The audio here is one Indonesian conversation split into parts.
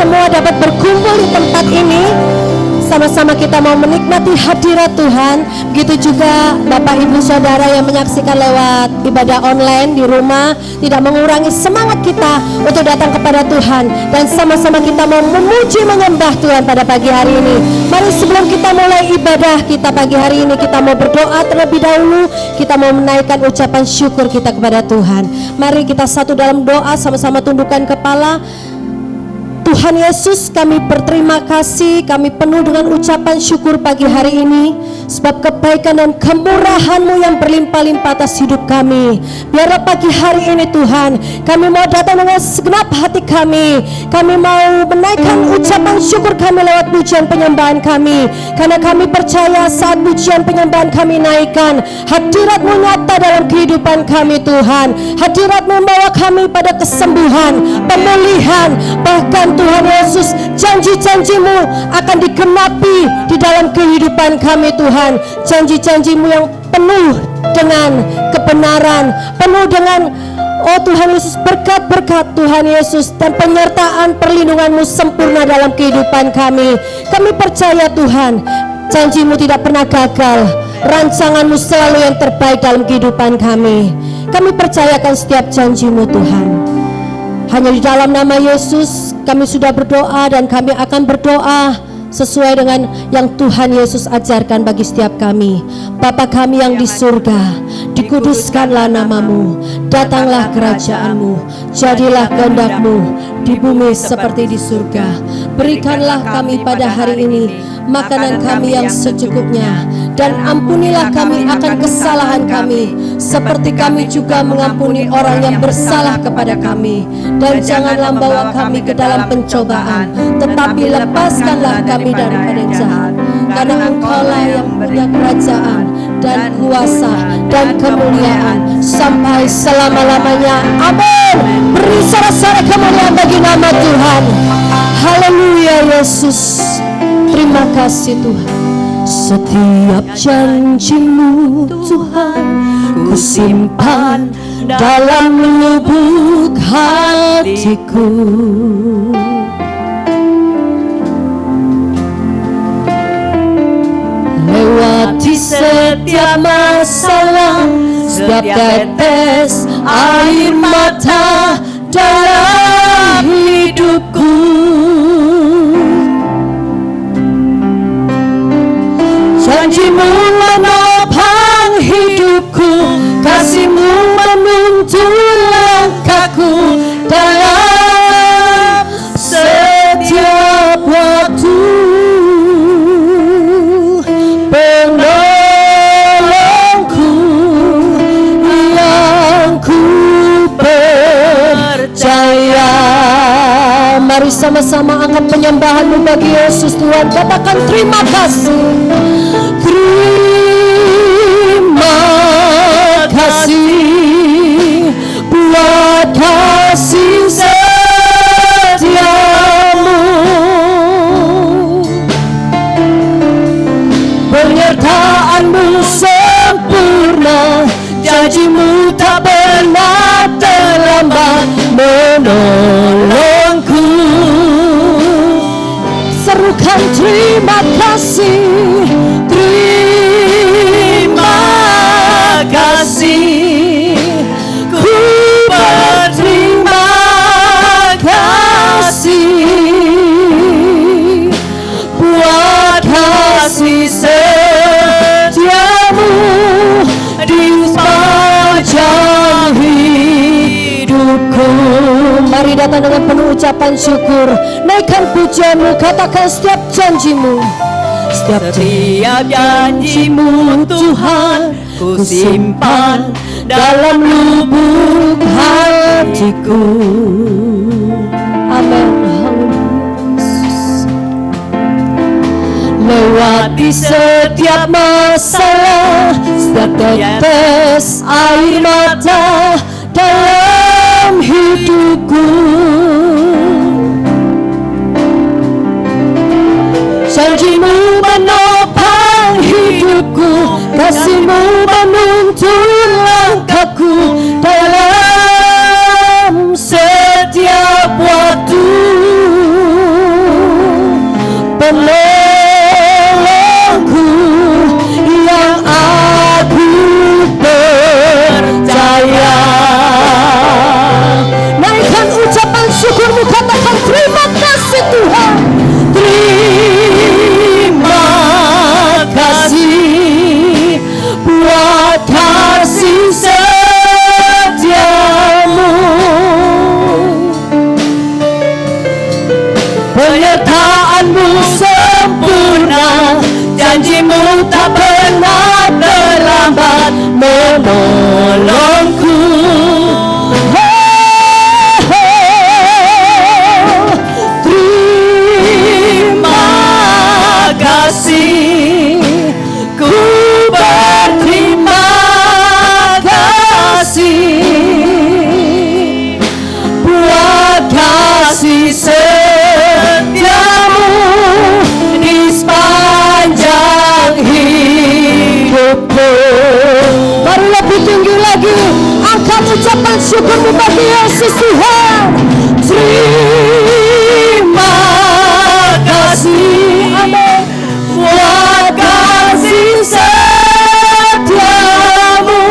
semua dapat berkumpul di tempat ini. Sama-sama kita mau menikmati hadirat Tuhan. Begitu juga Bapak Ibu Saudara yang menyaksikan lewat ibadah online di rumah, tidak mengurangi semangat kita untuk datang kepada Tuhan. Dan sama-sama kita mau memuji menyembah Tuhan pada pagi hari ini. Mari sebelum kita mulai ibadah kita pagi hari ini, kita mau berdoa terlebih dahulu. Kita mau menaikkan ucapan syukur kita kepada Tuhan. Mari kita satu dalam doa, sama-sama tundukkan kepala. Tuhan Yesus, kami berterima kasih, kami penuh dengan ucapan syukur pagi hari ini, sebab kebaikan dan kemurahan-Mu yang berlimpah-limpah atas hidup kami. Biarlah pagi hari ini Tuhan, kami mau datang dengan segenap hati kami mau menaikkan ucapan syukur kami lewat pujian penyembahan kami, karena kami percaya saat pujian penyembahan kami naikkan, hadirat-Mu nyata dalam kehidupan kami Tuhan. Hadirat-Mu membawa kami pada kesembuhan, pemulihan, bahkan Tuhan Yesus, janji-janji-Mu akan digenapi di dalam kehidupan kami Tuhan. Janji-janji-Mu yang penuh dengan kebenaran, penuh dengan Tuhan Yesus, berkat-berkat Tuhan Yesus dan penyertaan perlindungan-Mu sempurna dalam kehidupan kami. Kami percaya Tuhan, janji-Mu tidak pernah gagal, rancangan-Mu selalu yang terbaik dalam kehidupan kami. Kami percayakan setiap janji-Mu Tuhan. Hanya di dalam nama Yesus kami sudah berdoa, dan kami akan berdoa sesuai dengan yang Tuhan Yesus ajarkan bagi setiap kami. Bapa kami yang di surga, dikuduskanlah nama-Mu, datanglah kerajaan-Mu, jadilah kehendak-Mu di bumi seperti di surga. Berikanlah kami pada hari ini makanan kami yang secukupnya, dan ampunilah kami akan kesalahan kami, seperti kami juga mengampuni orang yang bersalah kepada kami. Dan janganlah bawa kami ke dalam pencobaan, tetapi lepaskanlah kami daripada yang jahat. Karena Engkau-lah yang punya kerajaan dan kuasa dan kemuliaan sampai selama-lamanya. Amin. Beri sorak-sorai kemuliaan bagi nama Tuhan. Haleluya Yesus. Terima kasih Tuhan. Setiap janji-Mu Tuhan ku simpan dalam lubuk hatiku. Lewati setiap masalah, setiap tetes air mata dalam hidupku. Janji-Mu menopang hidupku, kasih-Mu menuntun langkahku dalam setiap waktu. Penolongku yang ku percaya. Mari sama-sama angkat penyembahan-Mu bagi Yesus Tuhan. Katakan terima kasih. Terima kasih buat kasih setiamu, penyertaan-Mu sempurna, janji-Mu tak pernah terlambat menolongku. Serukan terima kasih, terima kasih, ku berterima kasih buat kasih setiamu di sepanjang hidupku. Mari datang dengan penuh ucapan syukur, naikkan pujian-Mu, katakan setiap janji-Mu. Setiap janji-Mu Tuhan ku simpan dalam lubuk hatiku. Amin. Lewati setiap masalah, setiap tetes air mata dalam hidupku. Janji-Mu menopang hidupku, kasih-Mu menuntun langkahku dalam setiap waktu. penyertaan-Mu sempurna, janji-Mu tak pernah terlambat menolongku. Terima kasih, ku berterima kasih buat kasih setiamu di sepanjang hidupku. Mari lebih tinggi lagi, angkat ucapan syukurmu bagi Yesus Tuhan. Terima kasih, amin, buat kasih setiamu,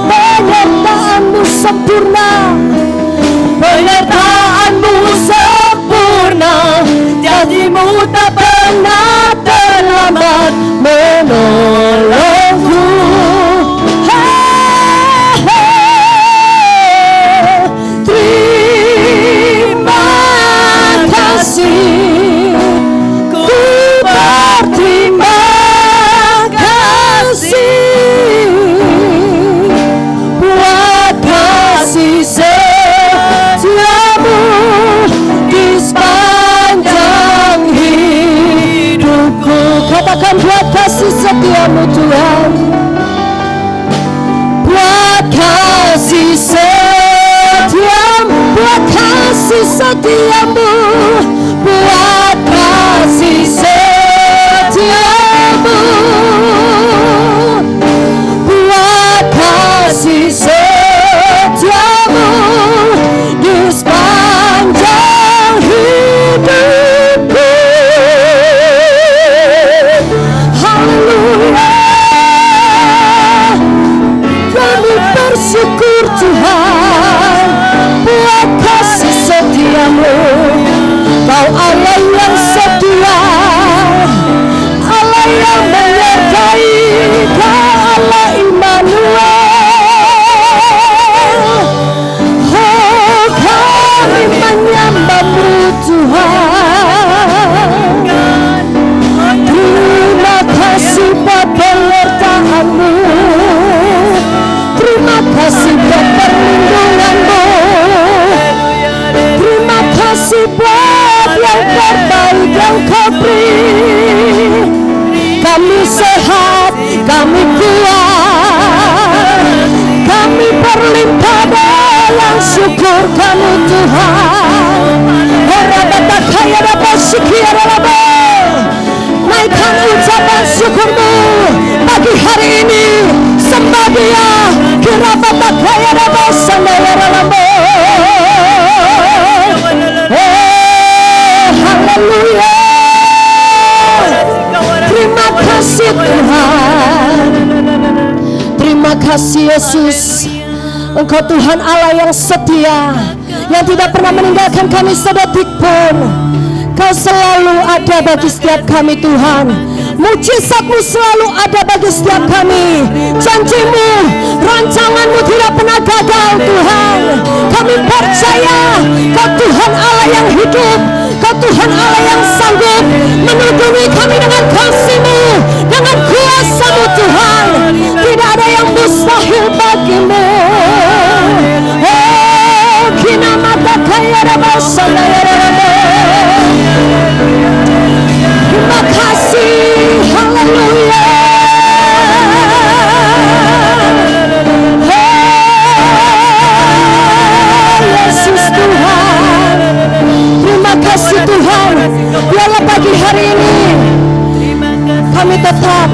penyertaan-Mu sempurna, penyertaan-Mu sempurna, janji-Mu tak pernah terlambat menolongku. Terima kasih, ku berterima kasih buat kasih setiamu di sepanjang hidupku. Katakan buat kasih setiamu Tuhan, buat kasih setiamu, buat kasih setiamu, buat kasih setiamu, buat kasih setiamu di sepanjang hidupku. Haleluya, kami bersyukur Tuhan buat kasih setiamu. Kau Allah yang setia, Allah yang menyertai, Kau Allah Immanuel. Oh, kami menyembah-Mu Tuhan. Terima kasih buat penyertaan-Mu, terima kasih buat perlindungan-Mu, terima kasih buat yang terbaik yang Kau beri. Kami sehat, kami kuat, kami berlimpah dalam syukur Kamu Tuhan. Naikkan ucapan syukur-Mu pagi hari ini. Sembah Dia, haleluya. Terima kasih Tuhan, terima kasih Yesus. Engkau Tuhan Allah yang setia, yang tidak pernah meninggalkan kami sedetik pun. Kau selalu ada bagi setiap kami Tuhan. Mujizat-Mu selalu ada bagi setiap kami. Janji-Mu, rancangan-Mu tidak pernah gagal Tuhan. Kami percaya Kau Tuhan Allah yang hidup, Kau Tuhan Allah yang sanggup menuntuni kami dengan kasih-Mu, dengan kuasa-Mu Tuhan. Tidak ada yang mustahil bagi-Mu. Oh, kina mata kaya rabasa terima kasih, haleluya. Yesus Tuhan, terima kasih Tuhan. Biarlah pagi hari ini kami tetap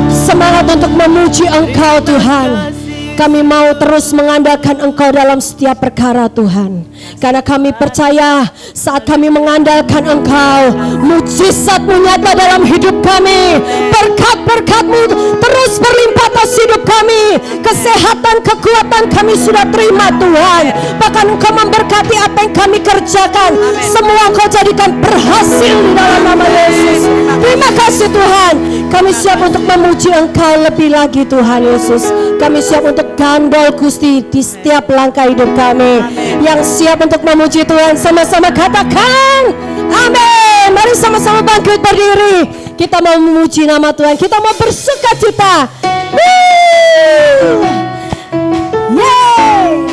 semangat untuk memuji Engkau Tuhan. Kami mau terus mengandalkan Engkau dalam setiap perkara Tuhan. Karena kami percaya saat kami mengandalkan Engkau, mujizat-Mu nyata dalam hidup kami. Berkat-berkat-Mu terus berlimpah atas hidup kami. Kesehatan, kekuatan kami sudah terima Tuhan. Bahkan Engkau memberkati apa yang kami kerjakan. Semua Engkau jadikan berhasil di dalam nama Yesus. Terima kasih Tuhan. Kami siap untuk memuji Engkau lebih lagi Tuhan Yesus. Kami siap untuk gandol Gusti di setiap langkah hidup kami. Yang siap siap untuk memuji Tuhan? Sama-sama katakan amin. Mari sama-sama bangkit berdiri. Kita mau memuji nama Tuhan, kita mau bersukacita. Yeay.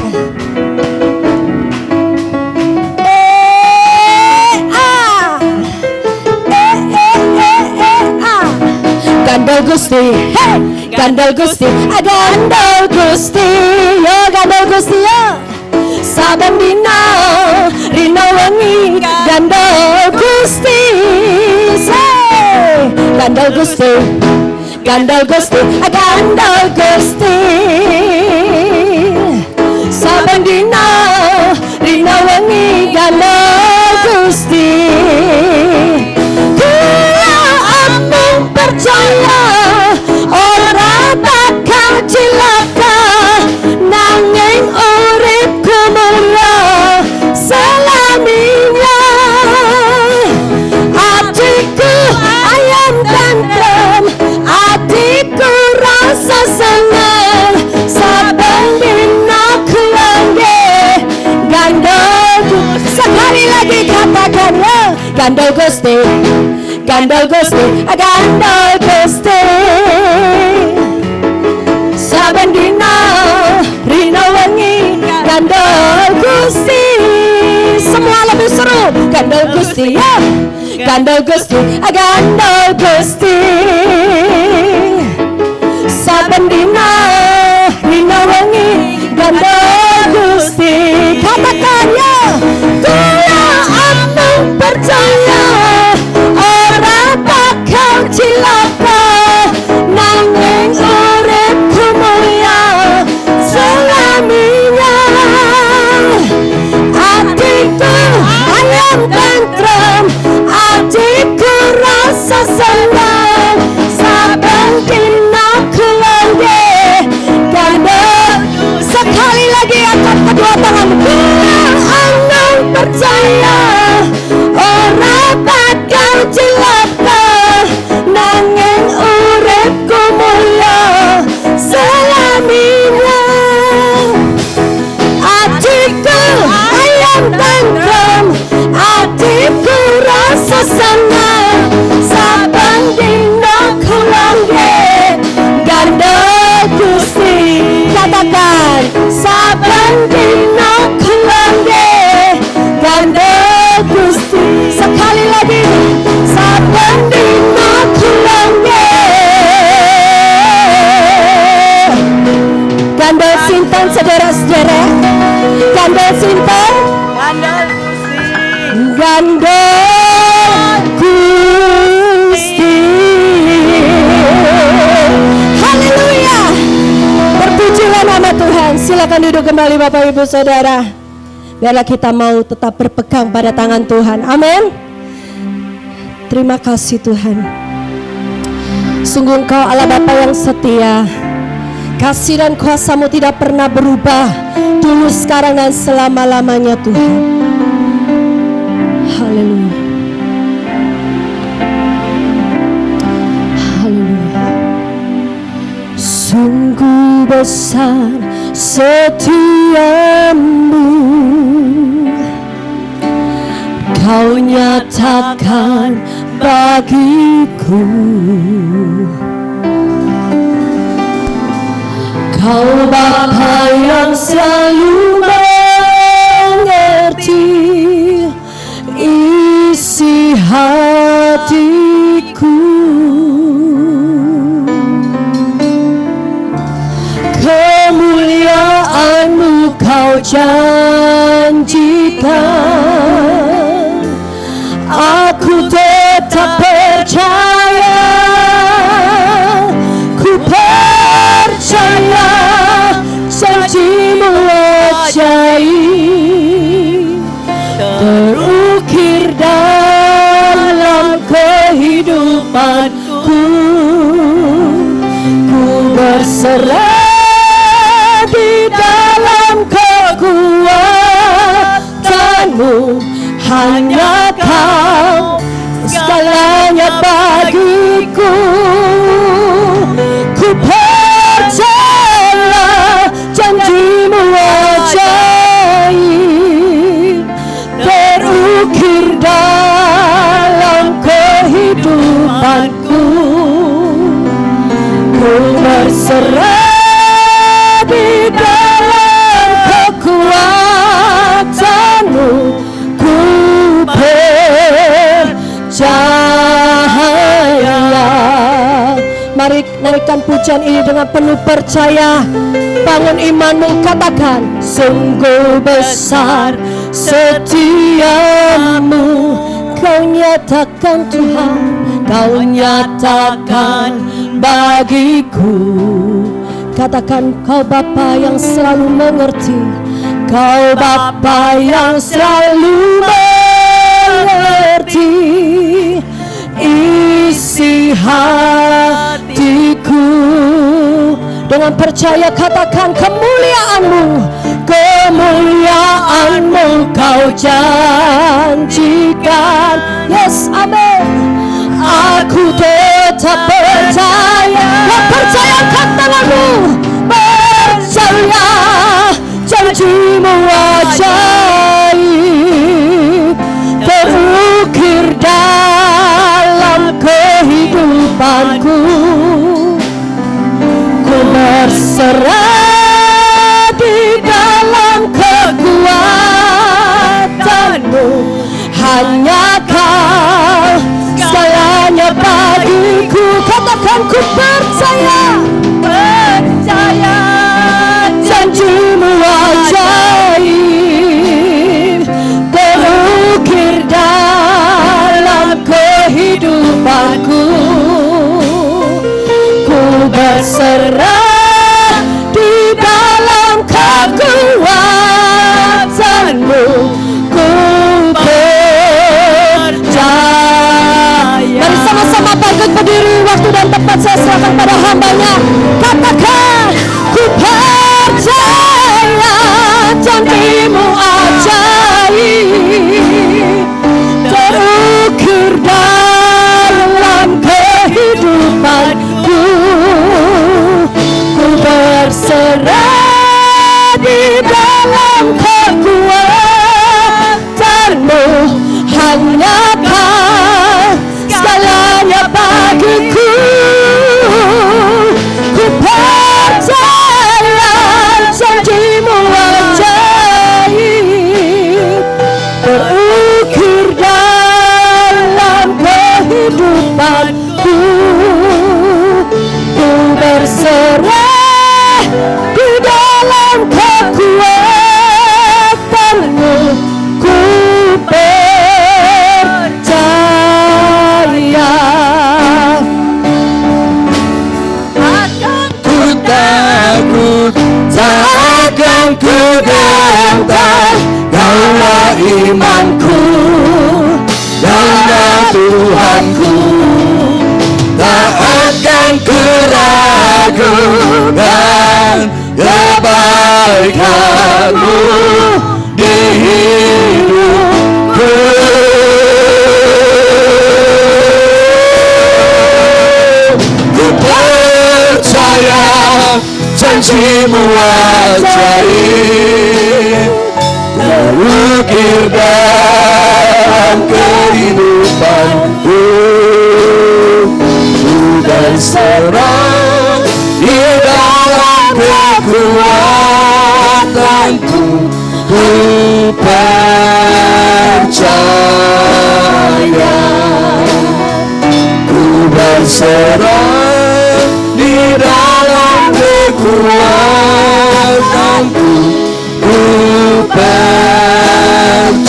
Gandol Gusti, hey, Gandol Gusti, Gandol Gusti, yo Gandol Gusti yo. Saben dina rino wengi Gandol Gusti, say Gandol Gusti, Gandol Gusti, Gandol Gusti. Saben dina rino wengi Gandol Gusti. Percaya ora bakal cilaka, nanging uripku mulya selaminya. Hatiku ayam tentrem, hatiku rasa senang, saben dina ku langge Gandol. Sekali lagi katakan ya, Gandol Gusti, Gandol Gusti, Gandol Gusti. Saben dina rino wengi Gandol Gusti. Semua lebih seru, Gandol Gusti ya, Gandol Gusti, Gandol Gusti. Saben dina rino wengi Gandol Gusti. Katakan ya, kula amung percaya cilaka, nanging uripku mulya selaminya. Hatiku ayam tentrem, hatiku rasa senang, saben dina ku langge Gandol. Sekali lagi angkat kedua tangan, anang percaya ora bakal cilaka, nanging uripku mulya selaminya. Hatiku ayam tentrem, hatiku rasa senang, saben dina ku langge Gandol Gusti. Katakan, saben dina ku langge Gandol Gusti. Sekali lagi, saben dina ku langge Gandol sinten saudara-saudara? Gandol sinten? Gandol Gusti. Gandol Gusti. Haleluya. Terpujilah nama Tuhan. Silakan duduk kembali Bapak Ibu Saudara. Biarlah kita mau tetap berpegang pada tangan Tuhan. Amin. Terima kasih Tuhan. Sungguh Engkau Allah Bapa yang setia. Kasih dan kuasa-Mu tidak pernah berubah, dulu, sekarang, dan selama-lamanya Tuhan. Haleluya. Haleluya. Sungguh besar setiamu, Kau nyatakan bagiku. Kau Bapa yang selalu mengerti isi hatiku. Kemuliaan-Mu Kau janjikan, aku tetap percaya. Ku percaya janji-Mu ajaib terukir dalam kehidupanku. Ku berserah di dalam kekuatan-Mu, hanya Kau segalanya bagiku. Ku percaya janji-Mu ajaib menyanyikan pujian ini dengan penuh percaya. Bangun imanmu, katakan, sungguh besar setiamu, Kau nyatakan Tuhan, Kau nyatakan bagiku. Katakan, Kau Bapa yang selalu mengerti, Kau Bapa yang selalu mengerti isi hatiku. Dengan percaya katakan, kemuliaan-Mu, kemuliaan-Mu Kau janjikan. Yes, amin. Aku tetap percaya. Percayakan tanganmu, percaya janji-Mu ajaib terukir dalam kehidupanku. Ku berserah di dalam kekuatan-Mu, hanya Kau segalanya bagiku. Katakan, ku percaya, percaya janji-Mu ajaib terukir dalam kehidupanku. Ku berserah di dalam kekuatan-Mu, ku percaya. Mari sama-sama bangkit berdiri, waktu dan tempat saya serahkan pada hamba-Nya. Katakan, ku percaya janji-Mu ajaib terukir dalam kehidupanku. Ku berserah di dalam kekuatan-Mu, hanya Kau segalanya bagiku. Ku percaya janji-Mu ajaib terukir dalam kehidupanku. Ku berserah di dalam kekuatan-Mu, ku percaya. Takut, takkan ku gentar, Kaulah imanku, Kaulah Tuhanku. Tak akan ku ragukan kebaikan-Mu di hidupku. Ku percaya janji-Mu ajaib terukir dalam kehidupanku. Ku berserah di dalam kekuatanku. Ku percaya. Ku berserah di dalam kekuatanku. Ku percaya.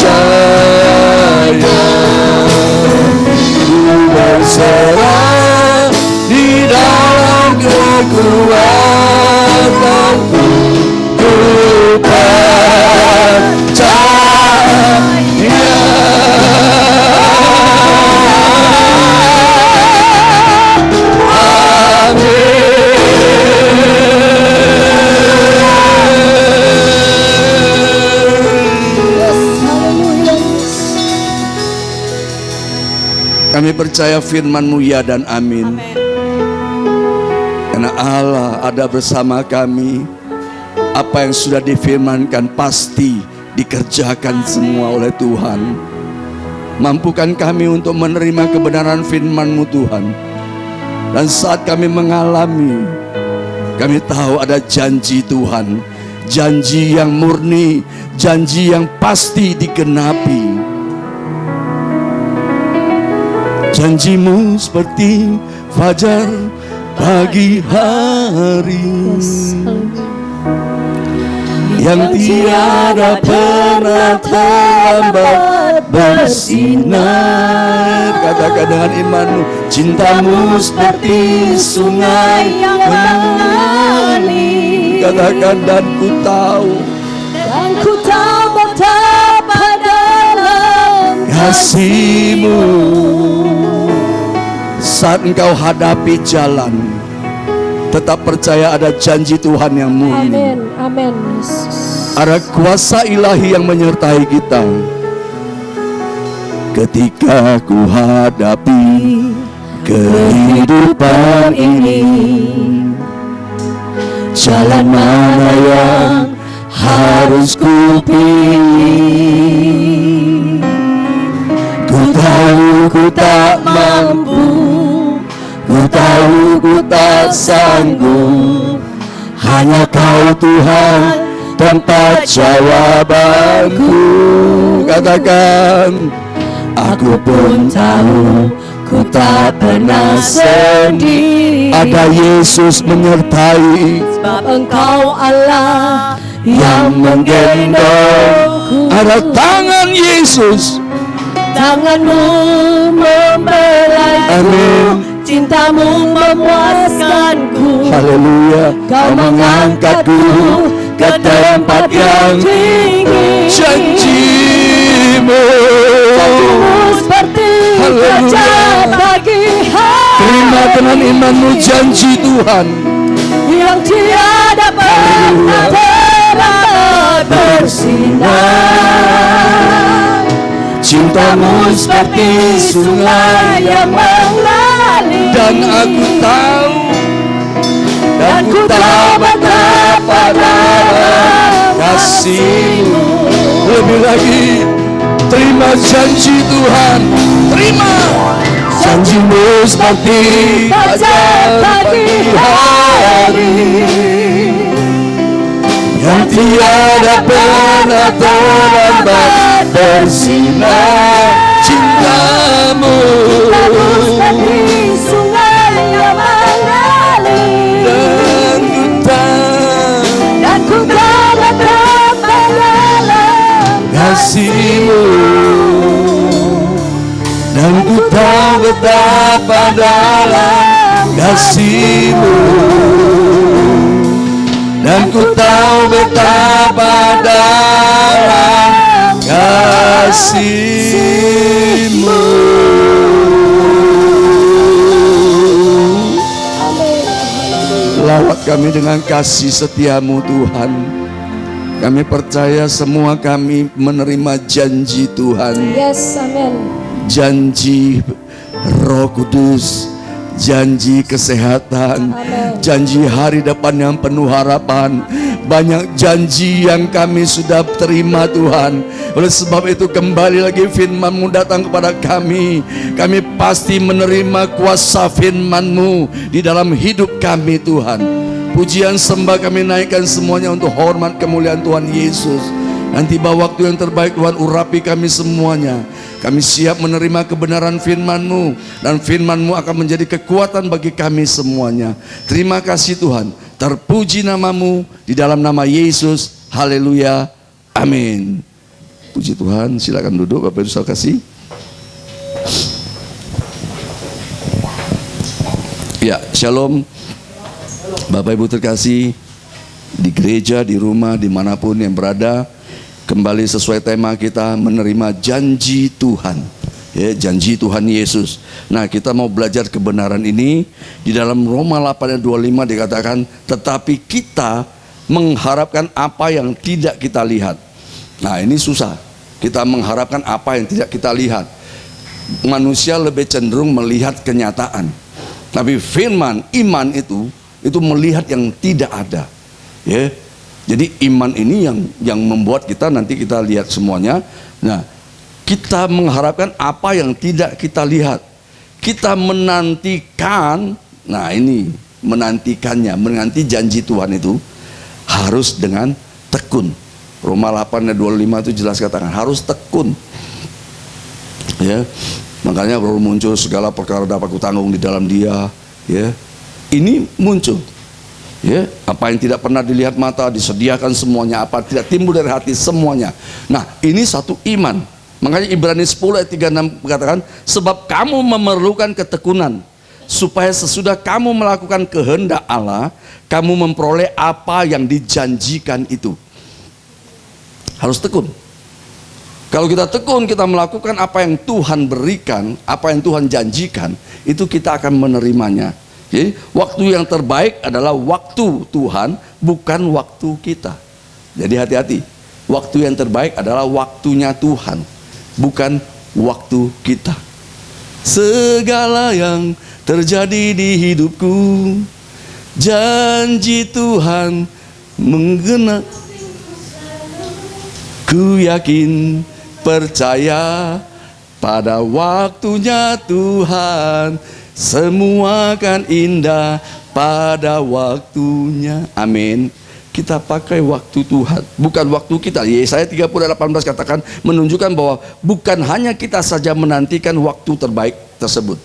Ku berserah di dalam kekuatanku. Ku Kami percaya firman-Mu ya dan amin. Karena Allah ada bersama kami. Apa yang sudah difirmankan pasti dikerjakan semua oleh Tuhan. Mampukan kami untuk menerima kebenaran firman-Mu Tuhan. Dan saat kami mengalami, kami tahu ada janji Tuhan. Janji yang murni, janji yang pasti digenapi. Janji-Mu seperti fajar pagi hari yang tiada pernah terlambat bersinar. Katakan dengan imanmu, cintamu seperti sungai yang mengalir. Katakan, dan ku tahu betapa dalam kasih-Mu. Saat engkau hadapi jalan, tetap percaya ada janji Tuhan yang mulia. Amin, amin, Yesus. Ada kuasa ilahi yang menyertai kita. Ketika ku hadapi kehidupan ini, jalan mana yang harus ku pilih? Ku tahu ku tak mampu, ku tahu ku tak sanggup. Hanya Kau Tuhan tempat jawabanku. Katakan, aku pun tahu ku tak pernah sendiri. Ada Yesus menyertai, Sebab Engkau Allah yang menggendongku. Ada tangan Yesus, tangan-Mu membelaiku. amin. Cinta-Mu memuaskanku. Haleluya. Kau mengangkatku ke tempat yang tinggi. Janji-Mu Seperti Haleluya. fajar pagi hari Terima dengan imanmu janji Tuhan yang tiada pernah terlambat bersinar. Cinta-Mu Seperti sungai yang mengalir. dan aku tahu betapa dalam kasih-Mu. Lebih lagi, terima janji Tuhan, terima janji-Mu seperti fajar pagi hari yang tiada pernah terlambat bersinar. Cinta-Mu Seperti sungai yang mengalir. Dan ku tahu betapa dalam kasih-Mu, dan ku tahu betapa dalam kasih-Mu, dan ku tahu betapa dalam kasih-Mu. Lawat kami dengan kasih setia-Mu Tuhan. Kami percaya semua kami menerima janji Tuhan. Yes, amin. Janji Roh Kudus, janji kesehatan, Amin. janji hari depan yang penuh harapan. Banyak janji yang kami sudah terima Tuhan. Oleh sebab itu kembali lagi firman-Mu datang kepada kami. Kami pasti menerima kuasa firman-Mu di dalam hidup kami Tuhan. Pujian sembah kami naikkan semuanya untuk hormat kemuliaan Tuhan Yesus. Dan tiba waktu yang terbaik Tuhan, urapi kami semuanya. Kami siap menerima kebenaran firman-Mu, dan firman-Mu akan menjadi kekuatan bagi kami semuanya. Terima kasih Tuhan. Terpuji nama-Mu di dalam nama Yesus. Haleluya. Amin. Puji Tuhan. Silakan duduk Bapak Ibu Saudara kasih. Ya, shalom. Bapak Ibu terkasih, di gereja, di rumah, dimanapun yang berada, kembali sesuai tema kita, menerima janji Tuhan, ya, janji Tuhan Yesus. Nah, kita mau belajar kebenaran ini. Di dalam Roma 8 ayat 25 dikatakan, tetapi kita mengharapkan apa yang tidak kita lihat. Nah, ini susah. Kita mengharapkan apa yang tidak kita lihat. Manusia lebih cenderung melihat kenyataan, tapi firman, iman itu melihat yang tidak ada, ya. Jadi iman ini yang membuat kita, nanti kita lihat semuanya. Nah, kita mengharapkan apa yang tidak kita lihat. Kita menantikan, nah ini menantikannya, menanti janji Tuhan itu harus dengan tekun. Roma 8 ayat 25 itu jelas katakan harus tekun, ya. Makanya baru muncul segala perkara dapat kutanggung di dalam Dia, ya. ini muncul. Ya, apa yang tidak pernah dilihat mata disediakan semuanya, apa tidak timbul dari hati semuanya. Nah, ini satu iman. Makanya Ibrani 10 ayat 36 berkatakan, sebab kamu memerlukan ketekunan, supaya sesudah kamu melakukan kehendak Allah, kamu memperoleh apa yang dijanjikan itu. Harus tekun. Kalau kita tekun, kita melakukan apa yang Tuhan berikan, apa yang Tuhan janjikan, itu kita akan menerimanya. Jadi waktu yang terbaik adalah waktu Tuhan, bukan waktu kita. Jadi hati-hati. Waktu yang terbaik adalah waktunya Tuhan, bukan waktu kita. Segala yang terjadi di hidupku, janji Tuhan menggenap. Ku yakin, percaya pada waktunya Tuhan, semua akan indah pada waktunya. Amin. Kita pakai waktu Tuhan, bukan waktu kita. Yesaya 30:18 katakan, menunjukkan bahwa bukan hanya kita saja menantikan waktu terbaik tersebut.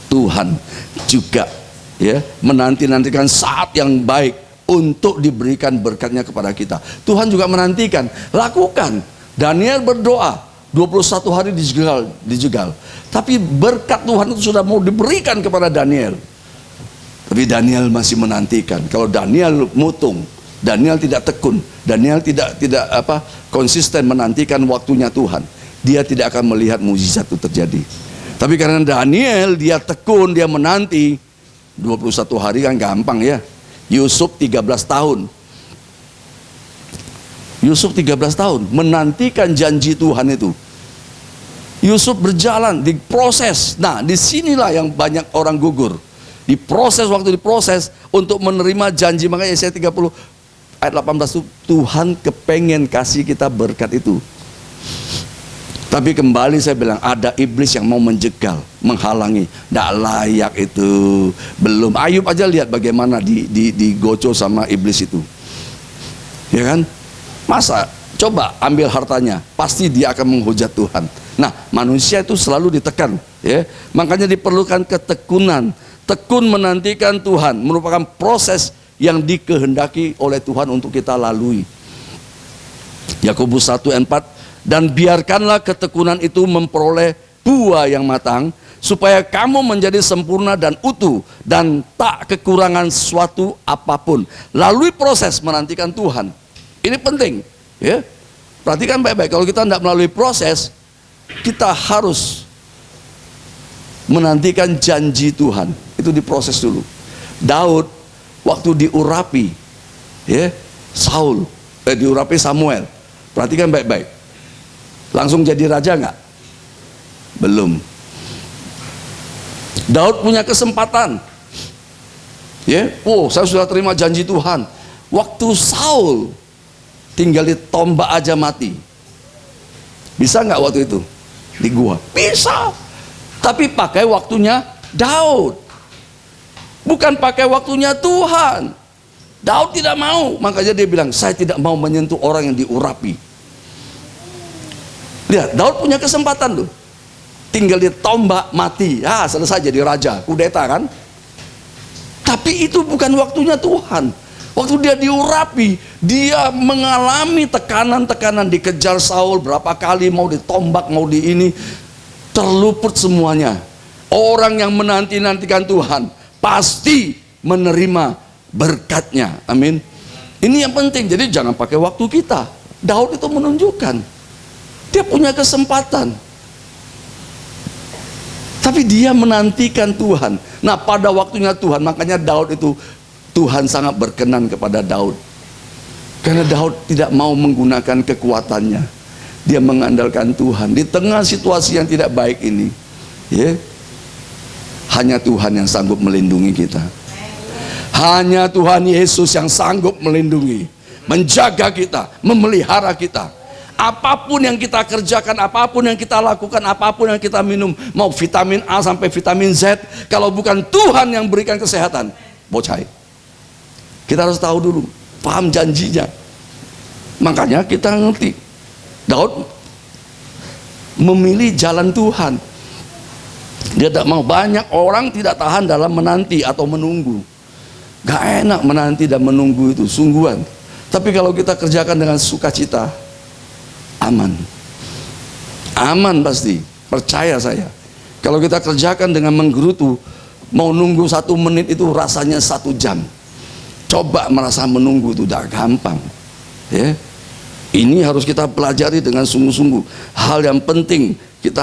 Tuhan juga menantikan saat yang baik untuk diberikan berkatnya kepada kita. Tuhan juga menantikan. Lakukan. Daniel berdoa 21 hari dijegal. Tapi berkat Tuhan itu sudah mau diberikan kepada Daniel. Tapi Daniel masih menantikan. Kalau Daniel mutung, Daniel tidak tekun, Daniel tidak konsisten menantikan waktunya Tuhan, dia tidak akan melihat mukjizat itu terjadi. Tapi karena Daniel dia tekun, dia menanti. 21 hari kan gampang ya. Yusuf 13 tahun. Yusuf 13 tahun menantikan janji Tuhan itu. Yusuf berjalan, diproses. Nah, disinilah yang banyak orang gugur. Diproses, waktu diproses untuk menerima janji. Makanya Yesaya 30 ayat 18 itu, Tuhan kepengen kasih kita berkat itu. Tapi kembali saya bilang, ada iblis yang mau menjegal, menghalangi. Tidak layak itu. Belum. Ayub aja lihat bagaimana digoco sama iblis itu. Ya kan? Masa coba ambil hartanya, pasti dia akan menghujat Tuhan. Nah, manusia itu selalu ditekan, ya. Makanya diperlukan ketekunan. Tekun menantikan Tuhan merupakan proses yang dikehendaki oleh Tuhan untuk kita lalui. Yakobus 1:4, dan biarkanlah ketekunan itu memperoleh buah yang matang, supaya kamu menjadi sempurna dan utuh dan tak kekurangan suatu apapun. Lalui proses menantikan Tuhan. Ini penting, ya. Perhatikan baik-baik. Kalau kita tidak melalui proses, kita harus menantikan janji Tuhan. Itu diproses dulu. Daud waktu diurapi, ya, diurapi Samuel. Perhatikan baik-baik. Langsung jadi raja nggak? Belum. Daud punya kesempatan. Ya, saya sudah terima janji Tuhan. Waktu Saul tinggal ditombak aja mati. Bisa nggak waktu itu? Di gua. Bisa. Tapi pakai waktunya Daud. Bukan pakai waktunya Tuhan. Daud tidak mau. Makanya dia bilang, saya tidak mau menyentuh orang yang diurapi. Lihat, Daud punya kesempatan tuh. Tinggal ditombak mati. Ya, selesai jadi raja. Kudeta kan? Tapi itu bukan waktunya Tuhan. Waktu dia diurapi, dia mengalami tekanan-tekanan, dikejar Saul berapa kali, mau ditombak, mau di ini, terluput semuanya. Orang yang menanti-nantikan Tuhan pasti menerima berkatnya. Amin. Ini yang penting. Jadi jangan pakai waktu kita. Daud itu menunjukkan dia punya kesempatan, tapi dia menantikan Tuhan. Nah, pada waktunya Tuhan, makanya Daud itu, Tuhan sangat berkenan kepada Daud. Karena Daud tidak mau menggunakan kekuatannya. Dia mengandalkan Tuhan. Di tengah situasi yang tidak baik ini, ya, hanya Tuhan yang sanggup melindungi kita. Hanya Tuhan Yesus yang sanggup melindungi, menjaga kita, memelihara kita. Apapun yang kita kerjakan, apapun yang kita lakukan, apapun yang kita minum, mau vitamin A sampai vitamin Z, kalau bukan Tuhan yang berikan kesehatan, bocai. Kita harus tahu dulu, paham janjinya. Makanya kita ngerti, Daud memilih jalan Tuhan. Dia tidak mau. Banyak orang tidak tahan dalam menanti atau menunggu. Gak enak menanti dan menunggu itu, sungguhan. Tapi kalau kita kerjakan dengan sukacita, aman. Aman pasti, percaya saya. Kalau kita kerjakan dengan menggerutu, mau nunggu 1 menit itu rasanya 1 jam. Coba merasa menunggu itu tidak gampang. Ya, ini harus kita pelajari dengan sungguh-sungguh. Hal yang penting kita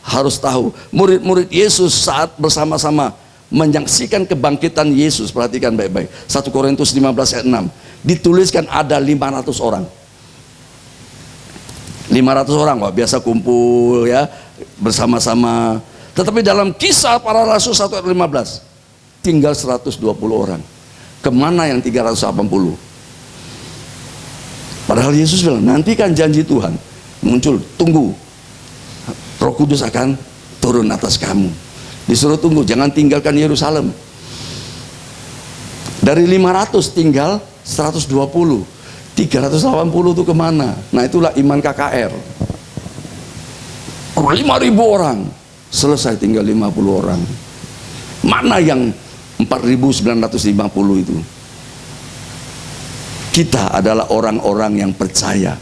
harus tahu. Murid-murid Yesus saat bersama-sama menyaksikan kebangkitan Yesus, perhatikan baik-baik. 1 Korintus 15 ayat 6 dituliskan ada 500 orang. 500 orang Pak, biasa kumpul ya bersama-sama. Tetapi dalam Kisah Para Rasul 1 ayat 15 tinggal 120 orang. Kemana yang 380? Padahal Yesus bilang, nantikan janji Tuhan muncul, tunggu, Roh Kudus akan turun atas kamu. Disuruh tunggu, jangan tinggalkan Yerusalem. Dari 500 tinggal 120, 380 itu kemana? Nah itulah iman KKR. 5.000 orang, selesai tinggal 50 orang. Mana yang 4.950 itu? Kita adalah orang-orang yang percaya,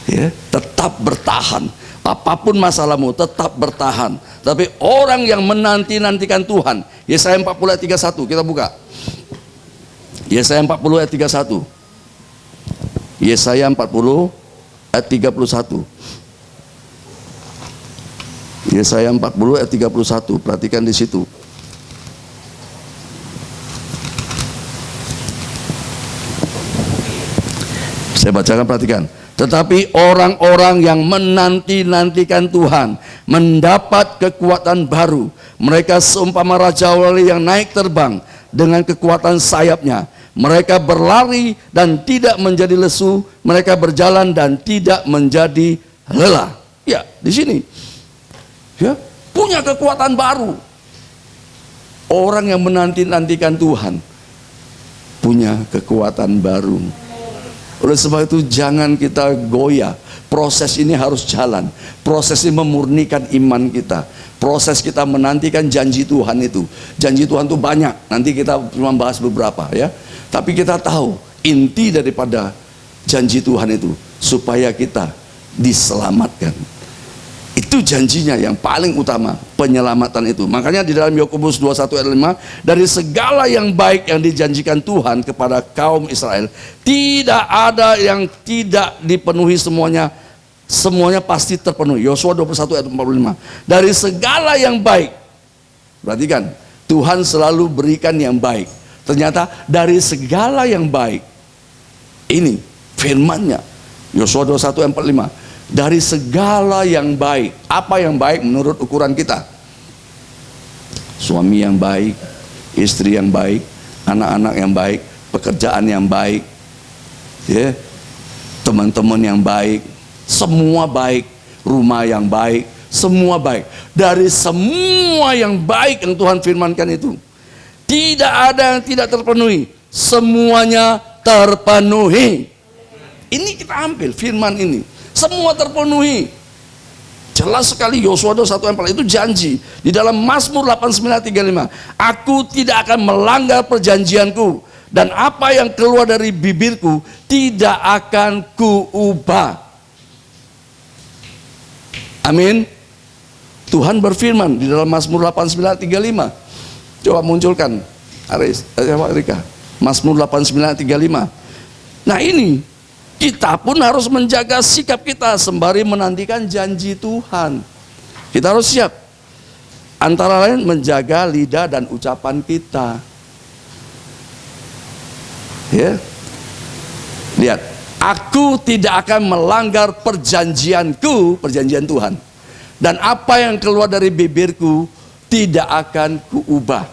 ya, tetap bertahan. Apapun masalahmu, tetap bertahan. Tapi orang yang menanti-nantikan Tuhan, Yesaya 40 ayat 31, kita buka. Yesaya 40 ayat 31. Yesaya 40 ayat 31. Yesaya 40 ayat 31, perhatikan di situ. Saya bacakan, perhatikan. Tetapi orang-orang yang menanti-nantikan Tuhan mendapat kekuatan baru. Mereka seumpama raja wali yang naik terbang dengan kekuatan sayapnya. Mereka berlari dan tidak menjadi lesu. Mereka berjalan dan tidak menjadi lelah. Ya, di sini. Ya, punya kekuatan baru. Orang yang menanti-nantikan Tuhan punya kekuatan baru. Oleh sebab itu jangan kita goyah. Proses ini harus jalan. Proses ini memurnikan iman kita. Proses kita menantikan janji Tuhan itu. Janji Tuhan itu banyak. Nanti kita cuma bahas beberapa ya. Tapi kita tahu inti daripada janji Tuhan itu supaya kita diselamatkan. Itu janjinya yang paling utama, penyelamatan itu. Makanya di dalam Yakobus 21 ayat 5, dari segala yang baik yang dijanjikan Tuhan kepada kaum Israel, tidak ada yang tidak dipenuhi semuanya. Semuanya pasti terpenuhi. Yosua 21 ayat 45. Dari segala yang baik, perhatikan, Tuhan selalu berikan yang baik. Ternyata dari segala yang baik, ini firman-Nya. Yosua 21 ayat 45. Dari segala yang baik. Apa yang baik menurut ukuran kita? Suami yang baik, istri yang baik, anak-anak yang baik, pekerjaan yang baik, ya, teman-teman yang baik, semua baik, rumah yang baik, semua baik. Dari semua yang baik yang Tuhan firmankan itu, tidak ada yang tidak terpenuhi, semuanya terpenuhi. Ini kita ambil firman ini. Semua terpenuhi. Jelas sekali Yosua 21:4 itu janji. Di dalam Mazmur 89:35, aku tidak akan melanggar perjanjianku, dan apa yang keluar dari bibirku tidak akan kuubah. Amin. Tuhan berfirman di dalam Mazmur 89:35. Coba munculkan Rika. Mazmur 89:35. Nah ini kita pun harus menjaga sikap kita sembari menantikan janji Tuhan. Kita harus siap. Antara lain menjaga lidah dan ucapan kita. Ya. Lihat, aku tidak akan melanggar perjanjianku, perjanjian Tuhan. Dan apa yang keluar dari bibirku tidak akan kuubah.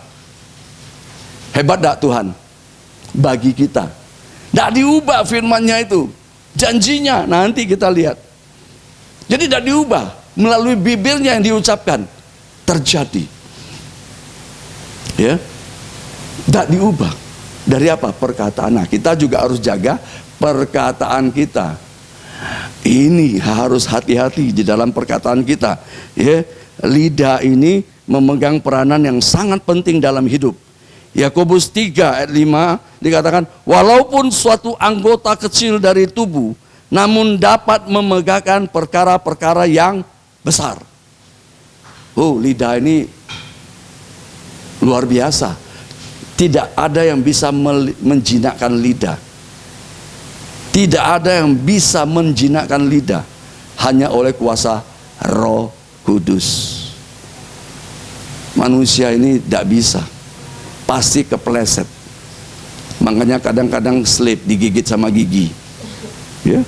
Hebat tak Tuhan? Bagi kita. Tidak diubah firman-Nya itu. Janjinya nanti kita lihat. Jadi tidak diubah. Melalui bibirnya yang diucapkan. Terjadi. Ya. Tidak diubah. Dari apa? Perkataan. Nah kita juga harus jaga perkataan kita. Ini harus hati-hati di dalam perkataan kita. Ya. Lidah ini memegang peranan yang sangat penting dalam hidup. Yakobus 3 ayat 5 dikatakan, walaupun suatu anggota kecil dari tubuh, namun dapat memegahkan perkara-perkara yang besar. Oh, lidah ini luar biasa. Tidak ada yang bisa menjinakkan lidah. Tidak ada yang bisa menjinakkan lidah, hanya oleh kuasa Roh Kudus. Manusia ini tidak bisa, pasti kepleset. Makanya kadang-kadang slip, digigit sama gigi, ya,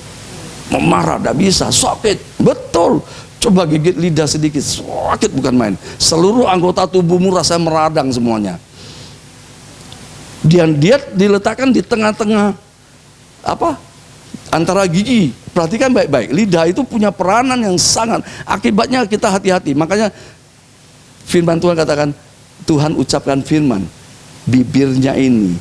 memarah, tidak bisa, sakit, betul. Coba gigit lidah sedikit, sakit bukan main. Seluruh anggota tubuhmu rasanya meradang semuanya. Dia diletakkan di tengah-tengah antara gigi. Perhatikan baik-baik, lidah itu punya peranan yang sangat. Akibatnya kita hati-hati. Makanya firman Tuhan katakan, Tuhan ucapkan firman, bibirnya ini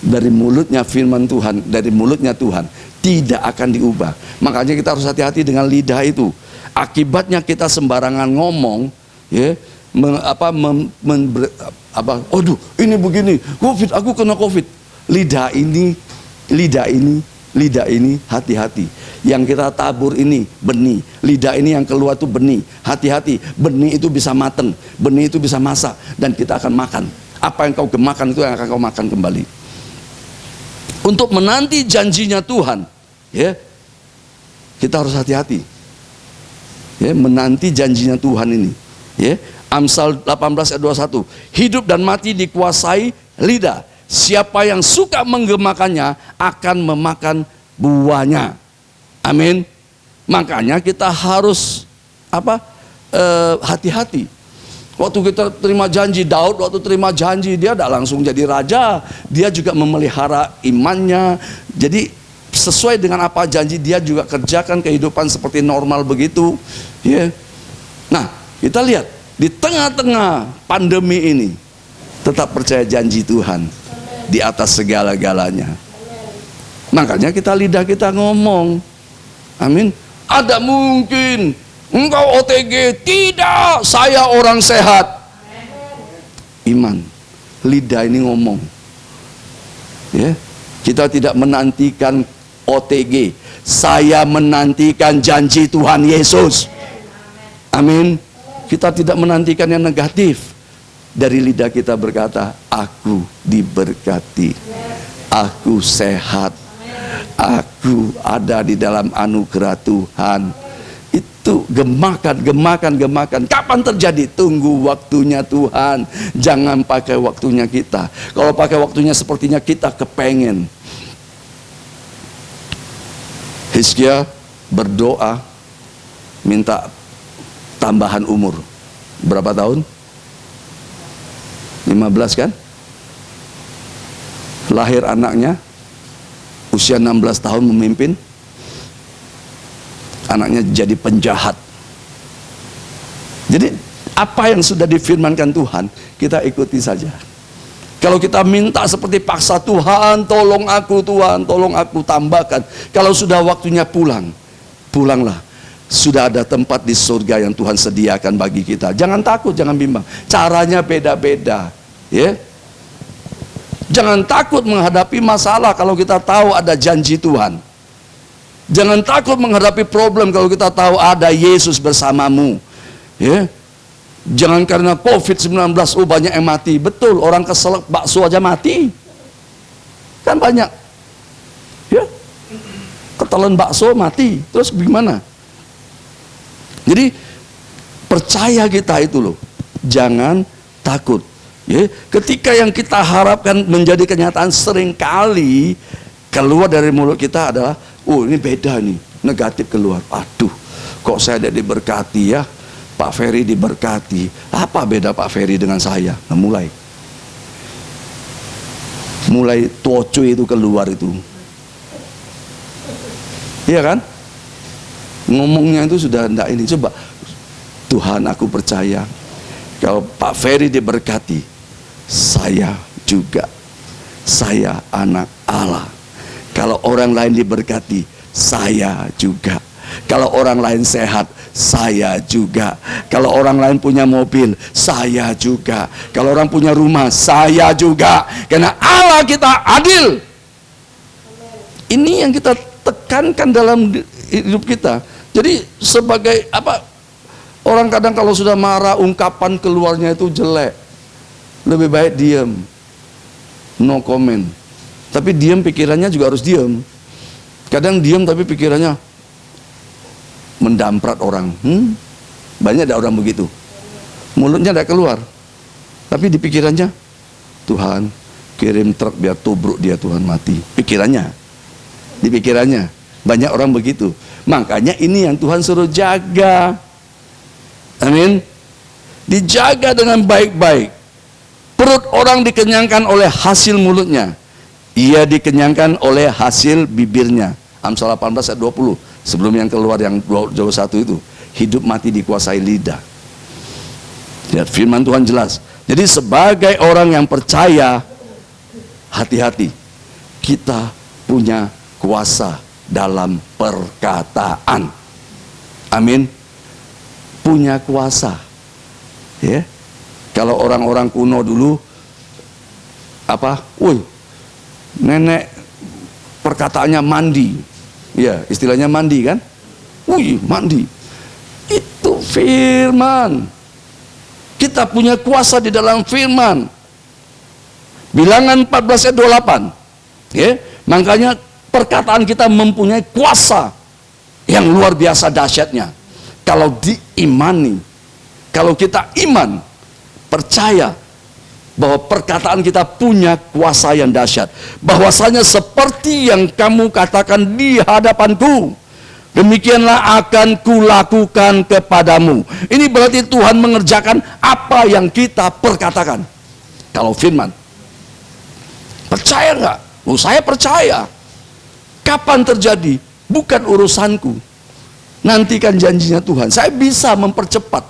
dari mulutnya firman Tuhan, dari mulutnya Tuhan tidak akan diubah. Makanya kita harus hati-hati dengan lidah itu. Akibatnya kita sembarangan ngomong, ya, aduh ini begini, COVID, aku kena COVID. Lidah ini hati-hati. Yang kita tabur ini benih, lidah ini yang keluar itu benih. Hati-hati, benih itu bisa mateng, benih itu bisa masak, dan kita akan makan. Apa yang kau gemakan itu yang akan kau makan kembali. Untuk menanti janjinya Tuhan, ya, kita harus hati-hati. Ya, menanti janjinya Tuhan ini, ya. Amsal 18 ayat 21, hidup dan mati dikuasai lidah. Siapa yang suka menggemakannya akan memakan buahnya. Amin. Makanya kita harus hati-hati. Waktu kita terima janji, Daud waktu terima janji, dia tidak langsung jadi raja, dia juga memelihara imannya. Jadi sesuai dengan apa janji, dia juga kerjakan kehidupan seperti normal begitu, ya. Nah, kita lihat di tengah-tengah pandemi ini, tetap percaya janji Tuhan di atas segala-galanya. Makanya lidah kita ngomong, amin. Ada mungkin engkau OTG, tidak, saya orang sehat. Iman, lidah ini ngomong, ya. Kita tidak menantikan OTG, saya menantikan janji Tuhan Yesus. Amin. Kita tidak menantikan yang negatif. Dari lidah kita berkata, aku diberkati, aku sehat, aku ada di dalam anugerah Tuhan. Itu gemakan. Kapan terjadi? Tunggu waktunya Tuhan. Jangan pakai waktunya kita. Kalau pakai waktunya sepertinya kita kepengen. Hizkia berdoa minta tambahan umur. Berapa tahun? 15 kan? Lahir anaknya, usia 16 tahun memimpin. Anaknya jadi penjahat. Jadi apa yang sudah difirmankan Tuhan, kita ikuti saja. Kalau kita minta seperti paksa, Tuhan tolong aku, Tuhan tolong aku, tambahkan. Kalau sudah waktunya pulang, pulanglah. Sudah ada tempat di surga yang Tuhan sediakan bagi kita. Jangan takut, jangan bimbang. Caranya beda-beda, ya. Jangan takut menghadapi masalah kalau kita tahu ada janji Tuhan. Jangan takut menghadapi problem kalau kita tahu ada Yesus bersamamu, ya. Jangan karena COVID-19, oh banyak yang mati. Betul, orang keselak bakso aja mati. Kan banyak. Ya. Ketelan bakso mati. Terus gimana? Jadi percaya kita itu loh. Jangan takut. Ya. Ketika yang kita harapkan menjadi kenyataan, seringkali keluar dari mulut kita adalah, oh ini beda nih, negatif keluar. Aduh, kok saya tidak diberkati ya? Pak Ferry diberkati. Apa beda Pak Ferry dengan saya? Nah, mulai toco itu keluar itu. Iya kan? Ngomongnya itu sudah enggak ini. Coba, Tuhan aku percaya kalau Pak Ferry diberkati, saya juga. Saya anak Allah. Kalau orang lain diberkati, saya juga. Kalau orang lain sehat, saya juga. Kalau orang lain punya mobil, saya juga. Kalau orang punya rumah, saya juga. Karena Allah kita adil. Ini yang kita tekankan dalam hidup kita. Jadi sebagai apa? Orang kadang kalau sudah marah, ungkapan keluarnya itu jelek. Lebih baik diam. No comment. Tapi diam pikirannya juga harus diam. Kadang diam tapi pikirannya mendamprat orang. Banyak ada orang begitu. Mulutnya tidak keluar. Tapi di pikirannya, Tuhan kirim truk biar tubruk dia, Tuhan mati. Pikirannya. Di pikirannya. Banyak orang begitu. Makanya ini yang Tuhan suruh jaga. Amin. Dijaga dengan baik-baik. Perut orang dikenyangkan oleh hasil mulutnya. Ia dikenyangkan oleh hasil bibirnya. Amsal 18 ayat 20. Sebelum yang keluar yang 21 itu. Hidup mati dikuasai lidah. Lihat firman Tuhan jelas. Jadi sebagai orang yang percaya, hati-hati. Kita punya kuasa dalam perkataan. Amin. Punya kuasa. Ya. Kalau orang-orang kuno dulu apa? Nenek perkataannya mandi. Ya, istilahnya mandi kan? Mandi. Itu firman. Kita punya kuasa di dalam firman. Bilangan 14 ayat 28. Ya, makanya perkataan kita mempunyai kuasa yang luar biasa dahsyatnya. Kalau diimani, kalau kita iman, percaya bahwa perkataan kita punya kuasa yang dahsyat. Bahwasanya seperti yang kamu katakan di hadapanku, demikianlah akan kulakukan kepadamu. Ini berarti Tuhan mengerjakan apa yang kita perkatakan. Kalau firman, percaya nggak? Saya percaya. Kapan terjadi? Bukan urusanku. Nantikan janjinya Tuhan. Saya bisa mempercepat,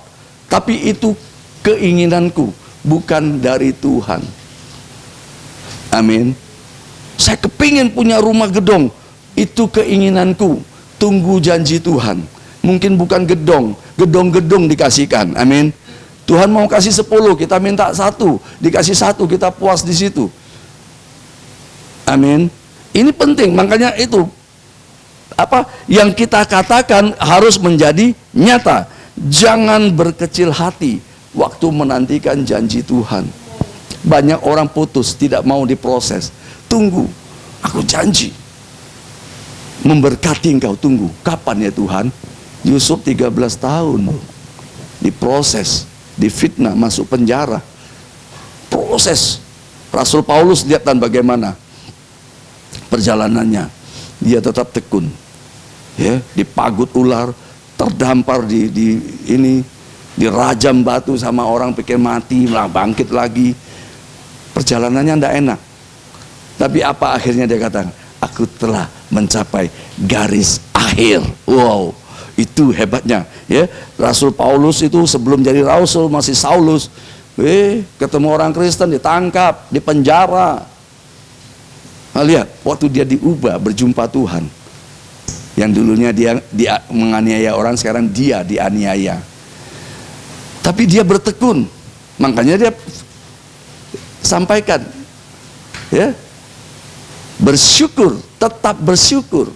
tapi itu keinginanku, bukan dari Tuhan. Amin. Saya kepingin punya rumah gedong, itu keinginanku. Tunggu janji Tuhan. Mungkin bukan gedong-gedong dikasihkan. Amin. Tuhan mau kasih 10, kita minta 1, dikasih 1, kita puas di situ. Amin. Ini penting, makanya itu apa yang kita katakan harus menjadi nyata. Jangan berkecil hati waktu menantikan janji Tuhan. Banyak orang putus, tidak mau diproses. Tunggu, aku janji memberkati engkau. Tunggu, kapan ya Tuhan? Yusuf 13 tahun diproses, difitnah, masuk penjara. Proses. Rasul Paulus lihat dan bagaimana perjalanannya. Dia tetap tekun. Ya, dipagut ular, terdampar di dirajam batu sama orang, pikir mati, bangkit lagi. Perjalanannya tidak enak. Tapi apa akhirnya dia katakan? Aku telah mencapai garis akhir. Wow, itu hebatnya. Ya, Rasul Paulus itu sebelum jadi Rasul masih Saulus. Ketemu orang Kristen, ditangkap, dipenjara. Nah, lihat, waktu dia diubah, berjumpa Tuhan. Yang dulunya dia menganiaya orang, sekarang dia dianiaya. Tapi dia bertekun. Makanya dia sampaikan, ya, bersyukur, tetap bersyukur.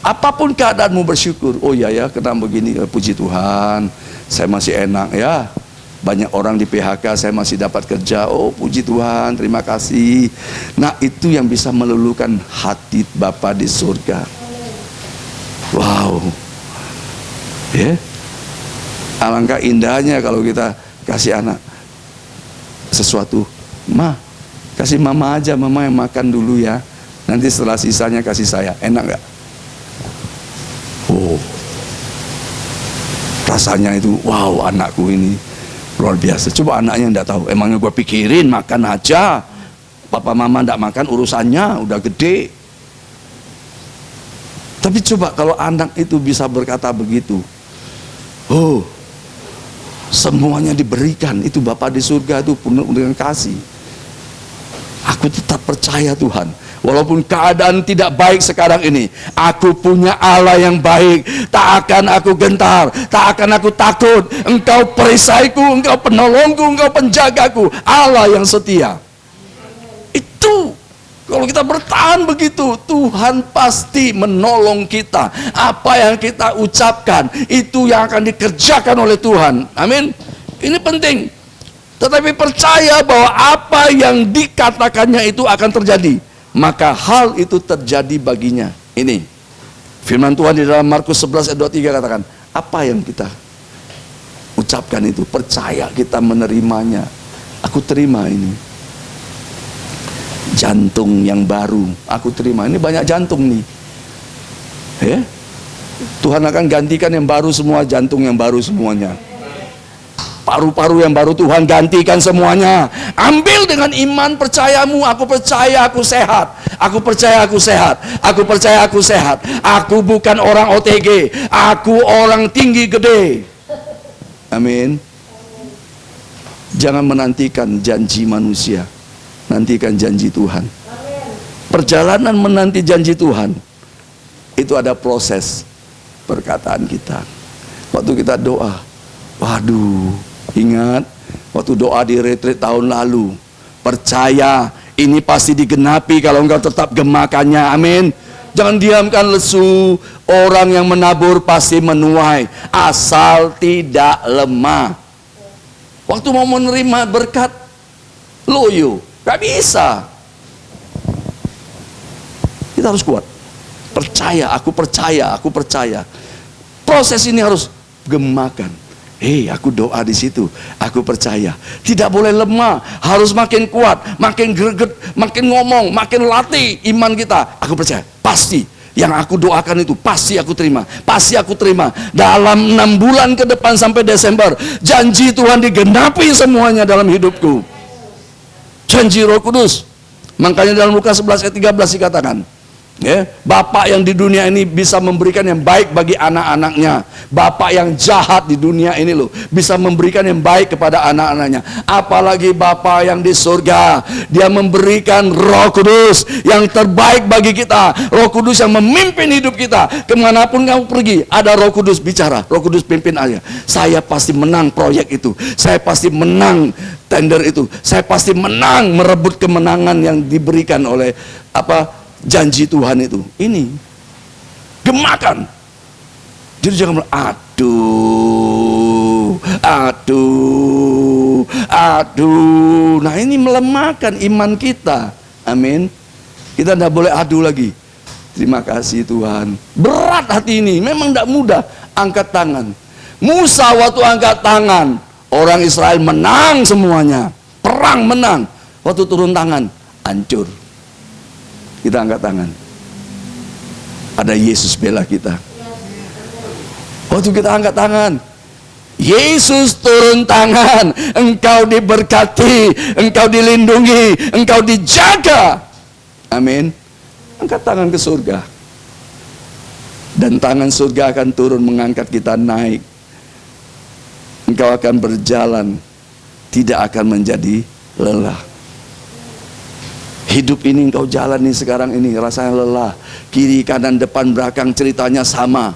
Apapun keadaanmu bersyukur. Oh iya ya, kenapa begini? Puji Tuhan, saya masih enak ya. Banyak orang di PHK, saya masih dapat kerja. Oh puji Tuhan, terima kasih. Nah itu yang bisa meluluhkan hati Bapa di surga. Wow, ya, alangkah indahnya kalau kita kasih anak sesuatu. Kasih mama aja, mama yang makan dulu ya. Nanti setelah sisanya kasih saya. Enak nggak? Oh, rasanya itu, wow, anakku ini luar biasa. Coba anaknya enggak tahu. Emangnya gue pikirin makan aja. Papa mama enggak makan urusannya, udah gede. Tapi coba kalau anak itu bisa berkata begitu. Oh, semuanya diberikan. Itu Bapa di surga itu penuh dengan kasih. Aku tetap percaya Tuhan. Walaupun keadaan tidak baik sekarang ini, aku punya Allah yang baik. Tak akan aku gentar, tak akan aku takut. Engkau perisaiku, engkau penolongku, engkau penjagaku, Allah yang setia. Itu, kalau kita bertahan begitu, Tuhan pasti menolong kita. Apa yang kita ucapkan, itu yang akan dikerjakan oleh Tuhan. Amin. Ini penting. Tetapi percaya bahwa apa yang dikatakannya itu akan terjadi, maka hal itu terjadi baginya. Ini firman Tuhan di dalam Markus 11 ayat 23 katakan, apa yang kita ucapkan itu, percaya kita menerimanya. Aku terima ini. Jantung yang baru, aku terima. Ini banyak jantung nih. Ya? Tuhan akan gantikan yang baru semua, jantung yang baru semuanya. Paru-paru yang baru Tuhan gantikan semuanya. Ambil dengan iman percayamu. Aku percaya aku sehat. Aku percaya aku sehat. Aku percaya aku sehat. Aku bukan orang OTG. Aku orang tinggi gede. Amin. Jangan menantikan janji manusia. Nantikan janji Tuhan. Perjalanan menanti janji Tuhan, itu ada proses perkataan kita. Waktu kita doa, waduh, ingat waktu doa di retreat tahun lalu, percaya ini pasti digenapi kalau engkau tetap gemakannya. Amin. Jangan diamkan lesu. Orang yang menabur pasti menuai, asal tidak lemah. Waktu mau menerima berkat, loyo, gak bisa. Kita harus kuat. Percaya, aku percaya, aku percaya. Proses ini harus gemakan. Aku doa di situ, aku percaya. Tidak boleh lemah, harus makin kuat, makin greget, makin ngomong, makin latih iman kita. Aku percaya, pasti yang aku doakan itu pasti aku terima, pasti aku terima. Dalam 6 bulan ke depan sampai Desember, janji Tuhan digenapi semuanya dalam hidupku. Janji Roh Kudus. Makanya dalam Lukas 11 ayat 13 dikatakan, Bapak yang di dunia ini bisa memberikan yang baik bagi anak-anaknya. Bapak yang jahat di dunia ini loh bisa memberikan yang baik kepada anak-anaknya. Apalagi Bapak yang di surga, Dia memberikan Roh Kudus yang terbaik bagi kita. Roh Kudus yang memimpin hidup kita. Kemanapun kamu pergi, ada Roh Kudus bicara, Roh Kudus pimpin aja. Saya pasti menang proyek itu, saya pasti menang tender itu, saya pasti menang merebut kemenangan yang diberikan oleh janji Tuhan itu. Ini gemakan. Jadi jangan bilang aduh. Nah ini melemahkan iman kita. Amin. Kita tidak boleh adu lagi. Terima kasih Tuhan. Berat hati ini, memang tidak mudah. Angkat tangan. Musa waktu angkat tangan, orang Israel menang semuanya. Perang menang. Waktu turun tangan, hancur. Kita angkat tangan. Ada Yesus bela kita. Waktu kita angkat tangan, Yesus turun tangan. Engkau diberkati, engkau dilindungi, engkau dijaga. Amin. Angkat tangan ke surga. Dan tangan surga akan turun mengangkat kita naik. Engkau akan berjalan, tidak akan menjadi lelah. Hidup ini engkau jalani sekarang ini rasanya lelah. Kiri, kanan, depan, belakang ceritanya sama.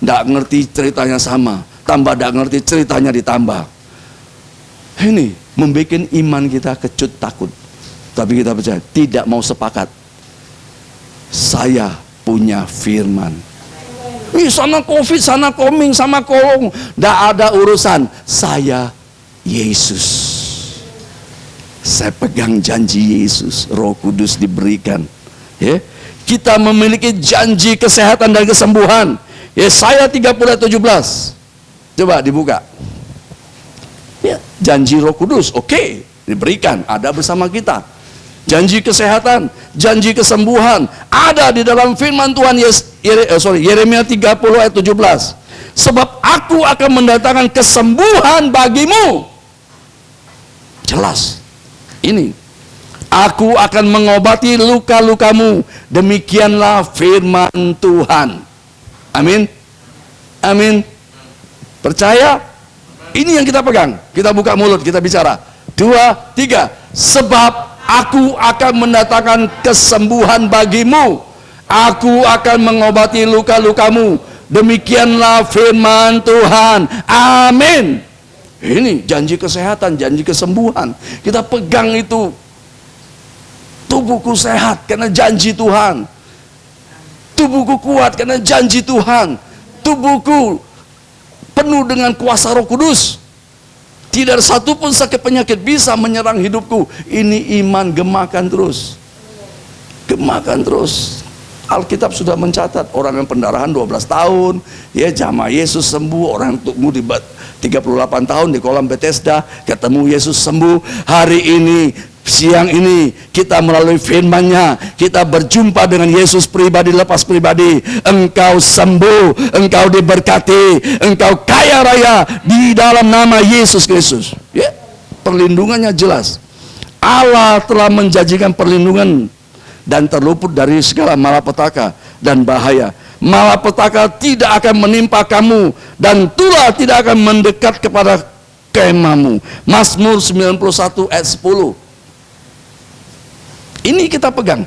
Tidak ngerti ceritanya sama. Tambah tidak ngerti ceritanya ditambah. Ini membuat iman kita kecut takut. Tapi kita percaya, tidak mau sepakat. Saya punya firman. Sana covid, sana koming, sama kolong. Tidak ada urusan. Saya Yesus. Saya pegang janji Yesus. Roh Kudus diberikan. Kita memiliki janji kesehatan dan kesembuhan. Yesaya 30 ayat 17. Coba dibuka. Janji Roh Kudus, oke, diberikan, ada bersama kita. Janji kesehatan, janji kesembuhan ada di dalam firman Tuhan. Yeremia 30 ayat 17. Sebab aku akan mendatangkan kesembuhan bagimu. Jelas. Ini, aku akan mengobati luka-lukamu. Demikianlah firman Tuhan. Amin. Amin. Percaya? Ini yang kita pegang. Kita buka mulut, kita bicara. 2, 3. Sebab Aku akan mendatangkan kesembuhan bagimu. Aku akan mengobati luka-lukamu. Demikianlah firman Tuhan. Amin. Ini janji kesehatan, janji kesembuhan. Kita pegang itu. Tubuhku sehat karena janji Tuhan. Tubuhku kuat karena janji Tuhan. Tubuhku penuh dengan kuasa Roh Kudus. Tidak ada satupun sakit penyakit bisa menyerang hidupku. Ini iman, gemakan terus. Gemakan terus. Alkitab sudah mencatat orang yang pendarahan 12 tahun, ya jamaah Yesus sembuh. Orang yang tunggu di 38 tahun di kolam Bethesda, ketemu Yesus sembuh. Hari ini, siang ini, kita melalui firman-Nya, kita berjumpa dengan Yesus pribadi lepas pribadi. Engkau sembuh, engkau diberkati, engkau kaya raya di dalam nama Yesus Kristus. Ya, perlindungannya jelas. Allah telah menjanjikan perlindungan dan terluput dari segala malapetaka dan bahaya. Malapetaka tidak akan menimpa kamu, dan tulah tidak akan mendekat kepada kemahmu. Mazmur 91 ayat 10. Ini kita pegang.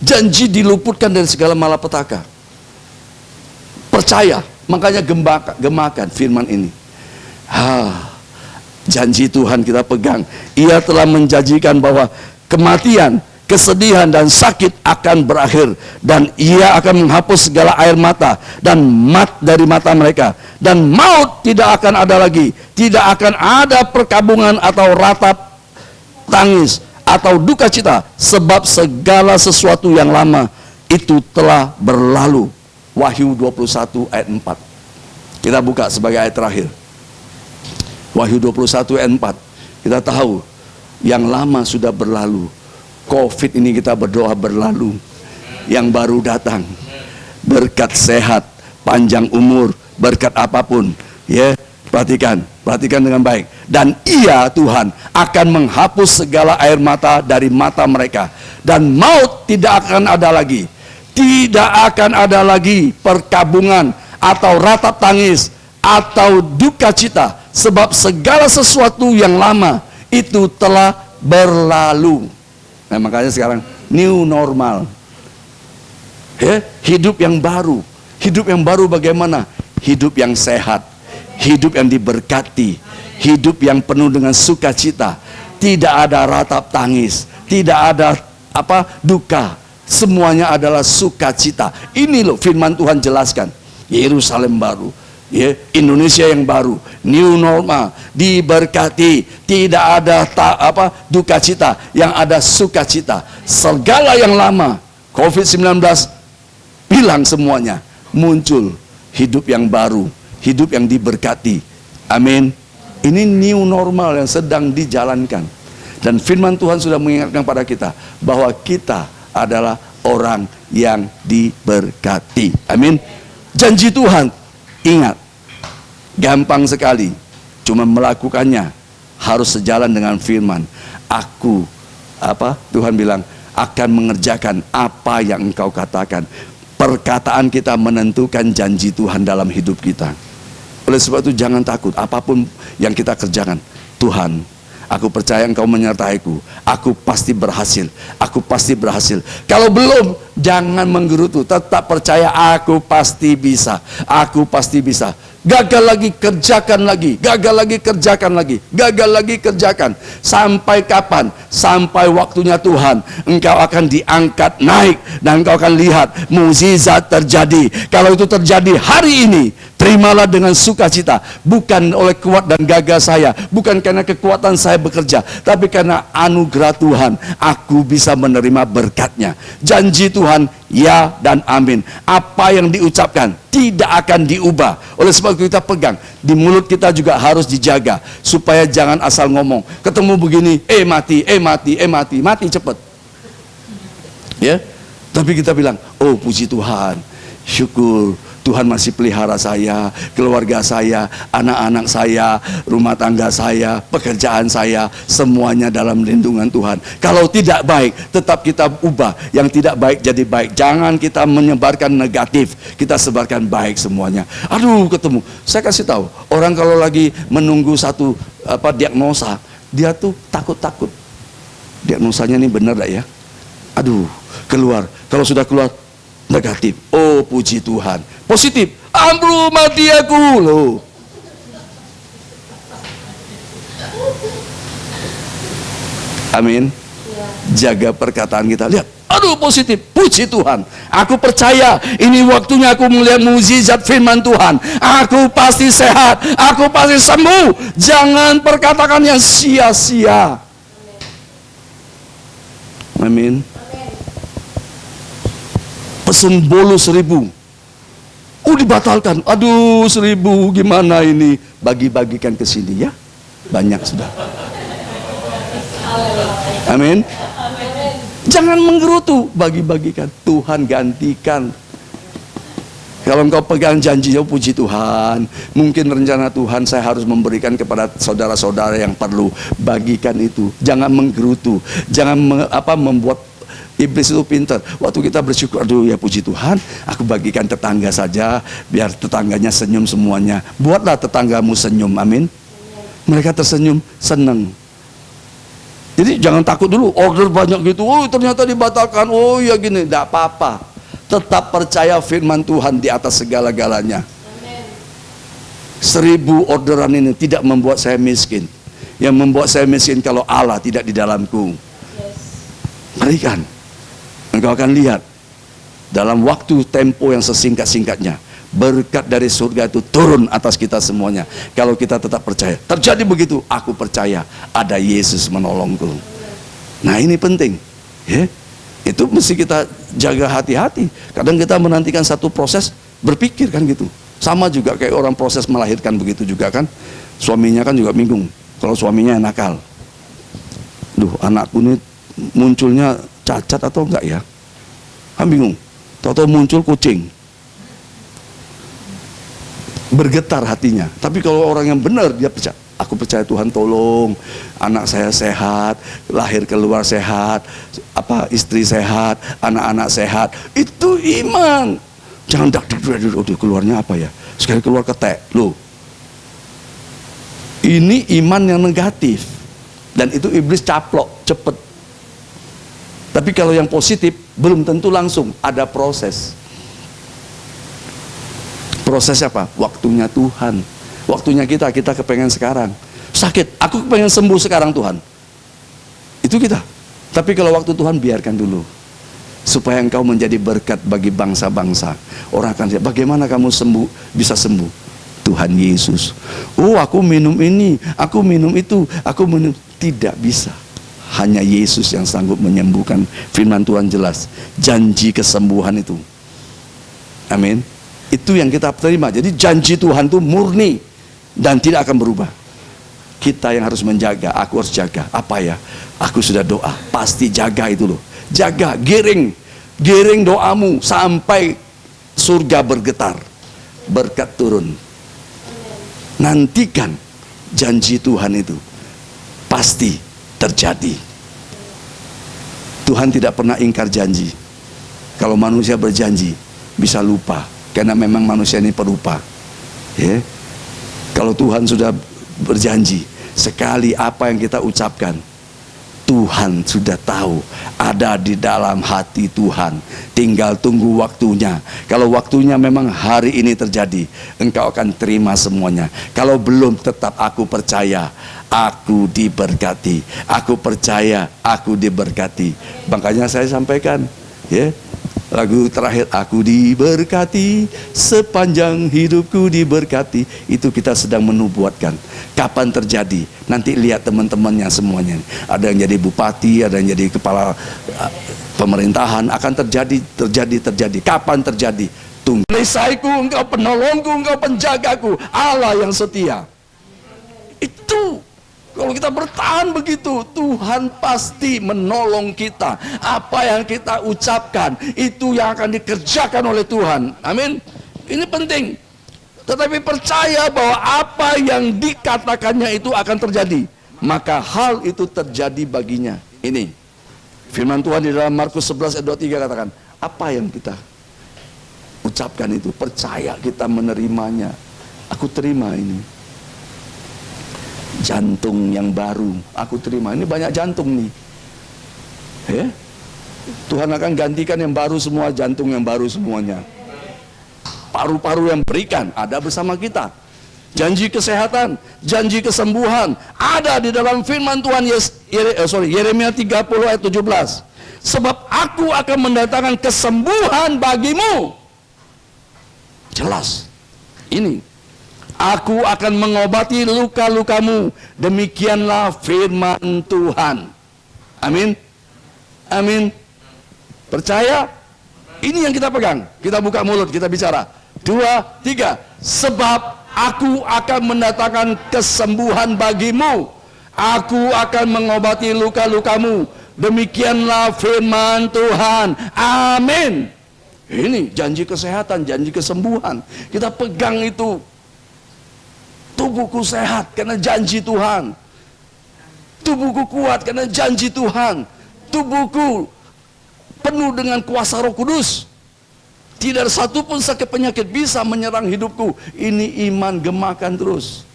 Janji diluputkan dari segala malapetaka. Percaya, makanya gemakan firman ini. Janji Tuhan kita pegang. Ia telah menjanjikan bahwa kematian, kesedihan dan sakit akan berakhir, dan Ia akan menghapus segala air mata dan dari mata mereka, dan maut tidak akan ada lagi. Tidak akan ada perkabungan atau ratap tangis atau duka cita, sebab segala sesuatu yang lama itu telah berlalu. Wahyu 21 ayat 4. Kita buka sebagai ayat terakhir. Wahyu 21 ayat 4. Kita tahu yang lama sudah berlalu. Covid ini kita berdoa berlalu. Yang baru datang, berkat sehat, panjang umur, berkat apapun, ya, perhatikan dengan baik. Dan Ia, Tuhan, akan menghapus segala air mata dari mata mereka, dan maut tidak akan ada lagi. Tidak akan ada lagi perkabungan atau ratap tangis atau duka cita, sebab segala sesuatu yang lama itu telah berlalu. Nah, makanya sekarang new normal, ya, hidup yang baru. Hidup yang baru bagaimana? Hidup yang sehat, hidup yang diberkati, hidup yang penuh dengan sukacita. Tidak ada ratap tangis, tidak ada duka. Semuanya adalah sukacita. Ini loh firman Tuhan jelaskan. Yerusalem baru, ya, Indonesia yang baru, new normal, diberkati, tidak ada duka cita, yang ada sukacita. Segala yang lama, COVID-19 hilang semuanya, muncul hidup yang baru, hidup yang diberkati. Amin. Ini new normal yang sedang dijalankan, dan firman Tuhan sudah mengingatkan pada kita bahwa kita adalah orang yang diberkati. Amin. Janji Tuhan, ingat, gampang sekali, cuma melakukannya harus sejalan dengan firman. Aku, Tuhan bilang, akan mengerjakan apa yang engkau katakan. Perkataan kita menentukan janji Tuhan dalam hidup kita. Oleh sebab itu jangan takut apapun yang kita kerjakan. Tuhan, aku percaya engkau menyertaiku. Aku pasti berhasil. Aku pasti berhasil. Kalau belum, jangan menggerutu. Tetap percaya, aku pasti bisa. Aku pasti bisa. Gagal lagi, kerjakan lagi. Gagal lagi, kerjakan lagi. Gagal lagi, kerjakan. Sampai kapan? Sampai waktunya Tuhan. Engkau akan diangkat naik, dan engkau akan lihat mukjizat terjadi. Kalau itu terjadi hari ini, terimalah dengan sukacita. Bukan oleh kuat dan gagah saya, bukan karena kekuatan saya bekerja, tapi karena anugerah Tuhan, aku bisa menerima berkatnya. Janji Tuhan, ya dan amin. Apa yang diucapkan tidak akan diubah. Oleh sebab itu kita pegang. Di mulut kita juga harus dijaga, supaya jangan asal ngomong. Ketemu begini, mati cepat. Ya, tapi kita bilang, oh puji Tuhan, syukur Tuhan masih pelihara saya, keluarga saya, anak-anak saya, rumah tangga saya, pekerjaan saya, semuanya dalam lindungan Tuhan. Kalau tidak baik, tetap kita ubah. Yang tidak baik jadi baik. Jangan kita menyebarkan negatif, kita sebarkan baik semuanya. Aduh, ketemu. Saya kasih tahu, orang kalau lagi menunggu satu diagnosa, dia tuh takut-takut. diagnosanya ini benar tak ya? Aduh, keluar. Kalau sudah keluar negatif, oh puji Tuhan. Positif, ampun mati aku loh. Amin. Jaga perkataan kita. Lihat, aduh positif, puji Tuhan. Aku percaya ini waktunya aku melihat mukjizat firman Tuhan. Aku pasti sehat, aku pasti sembuh. Jangan perkatakan yang sia-sia. Amin. Pesen bolu 1000. Dibatalkan. Aduh 1000 gimana ini? Bagi-bagikan ke sini ya. Banyak sudah. Amin. Jangan menggerutu, bagi-bagikan. Tuhan gantikan. Kalau engkau pegang janji, oh puji Tuhan. Mungkin rencana Tuhan saya harus memberikan kepada saudara-saudara yang perlu. Bagikan itu. Jangan menggerutu. Jangan membuat iblis itu pintar. Waktu kita bersyukur, aduh ya puji Tuhan, aku bagikan tetangga saja, biar tetangganya senyum semuanya. Buatlah tetanggamu senyum, amin. Mereka tersenyum, senang. Jadi jangan takut dulu, order banyak gitu, oh ternyata dibatalkan, oh ya gini, tidak apa-apa. Tetap percaya firman Tuhan di atas segala-galanya. 1000 orderan ini tidak membuat saya miskin. Yang membuat saya miskin kalau Allah tidak di dalamku. Berikan. Engkau akan lihat dalam waktu tempo yang sesingkat-singkatnya berkat dari surga itu turun atas kita semuanya. Kalau kita tetap percaya, terjadi begitu. Aku percaya ada Yesus menolongku. Nah ini penting, ya. Itu mesti kita jaga hati-hati. Kadang kita menantikan satu proses berpikir kan gitu. Sama juga kayak orang proses melahirkan begitu juga kan. Suaminya kan juga bingung. Kalau suaminya nakal, duh anakku ini munculnya cacat atau enggak ya? Kan bingung. Tahu-tahu muncul kucing. Bergetar hatinya. Tapi kalau orang yang benar dia percaya, aku percaya Tuhan tolong anak saya sehat, lahir keluar sehat, istri sehat, anak-anak sehat. Itu iman. Jangan keluarnya apa ya? Sekali keluar ketek. Loh. Ini iman yang negatif. Dan itu iblis caplok, cepet. Tapi kalau yang positif belum tentu langsung, ada proses. Proses apa? Waktunya Tuhan. Waktunya kita kepengen sekarang. Sakit, aku kepengen sembuh sekarang Tuhan. Itu kita. Tapi kalau waktu Tuhan biarkan dulu. Supaya engkau menjadi berkat bagi bangsa-bangsa. Orang akan lihat, bagaimana kamu bisa sembuh? Tuhan Yesus. Oh aku minum ini, aku minum itu, aku minum. Tidak bisa. Hanya Yesus yang sanggup menyembuhkan. Firman Tuhan jelas, janji kesembuhan itu. Amin. Itu yang kita terima. Jadi janji Tuhan itu murni dan tidak akan berubah. Kita yang harus menjaga. Aku harus jaga. Apa ya? Aku sudah doa, pasti jaga itu loh. Jaga, giring doamu sampai surga bergetar. Berkat turun. Nantikan janji Tuhan itu pasti terjadi. Tuhan tidak pernah ingkar janji. Kalau manusia berjanji bisa lupa, karena memang manusia ini pelupa. Ya. Kalau Tuhan sudah berjanji, sekali apa yang kita ucapkan, Tuhan sudah tahu, ada di dalam hati Tuhan. Tinggal tunggu waktunya. Kalau waktunya memang hari ini terjadi, engkau akan terima semuanya. Kalau belum, tetap aku percaya, aku diberkati. Aku percaya, aku diberkati. Makanya saya sampaikan, ya, lagu terakhir, aku diberkati, sepanjang hidupku diberkati. Itu kita sedang menubuatkan. Kapan terjadi? Nanti lihat teman-temannya semuanya. Ada yang jadi bupati, ada yang jadi kepala pemerintahan. Akan terjadi. Kapan terjadi? Tunggu. Perisaiku, engkau penolongku, engkau penjagaku, Allah yang setia. Itu. Kalau kita bertahan begitu, Tuhan pasti menolong kita. Apa yang kita ucapkan, itu yang akan dikerjakan oleh Tuhan. Amin. Ini penting. Tetapi percaya bahwa apa yang dikatakannya itu akan terjadi. Maka hal itu terjadi baginya. Ini firman Tuhan di dalam Markus 11 ayat 23 katakan, apa yang kita ucapkan itu, percaya kita menerimanya. Aku terima ini. Jantung yang baru, aku terima. Ini banyak jantung nih. Ya. Tuhan akan gantikan yang baru semua, jantung yang baru semuanya. Paru-paru yang berikan ada bersama kita. Janji kesehatan, janji kesembuhan ada di dalam firman Tuhan Yeremia 30 ayat 17. Sebab aku akan mendatangkan kesembuhan bagimu. Jelas. Ini. Aku akan mengobati luka-lukamu. Demikianlah firman Tuhan. Amin. Amin. Percaya? Ini yang kita pegang. Kita buka mulut, kita bicara. 2, 3. Sebab aku akan mendatangkan kesembuhan bagimu. Aku akan mengobati luka-lukamu. Demikianlah firman Tuhan. Amin. Ini janji kesehatan, janji kesembuhan. Kita pegang itu. Tubuhku sehat karena janji Tuhan. Tubuhku kuat karena janji Tuhan. Tubuhku penuh dengan kuasa Roh Kudus. Tidak ada satupun sakit penyakit bisa menyerang hidupku. Ini iman, gemakan terus.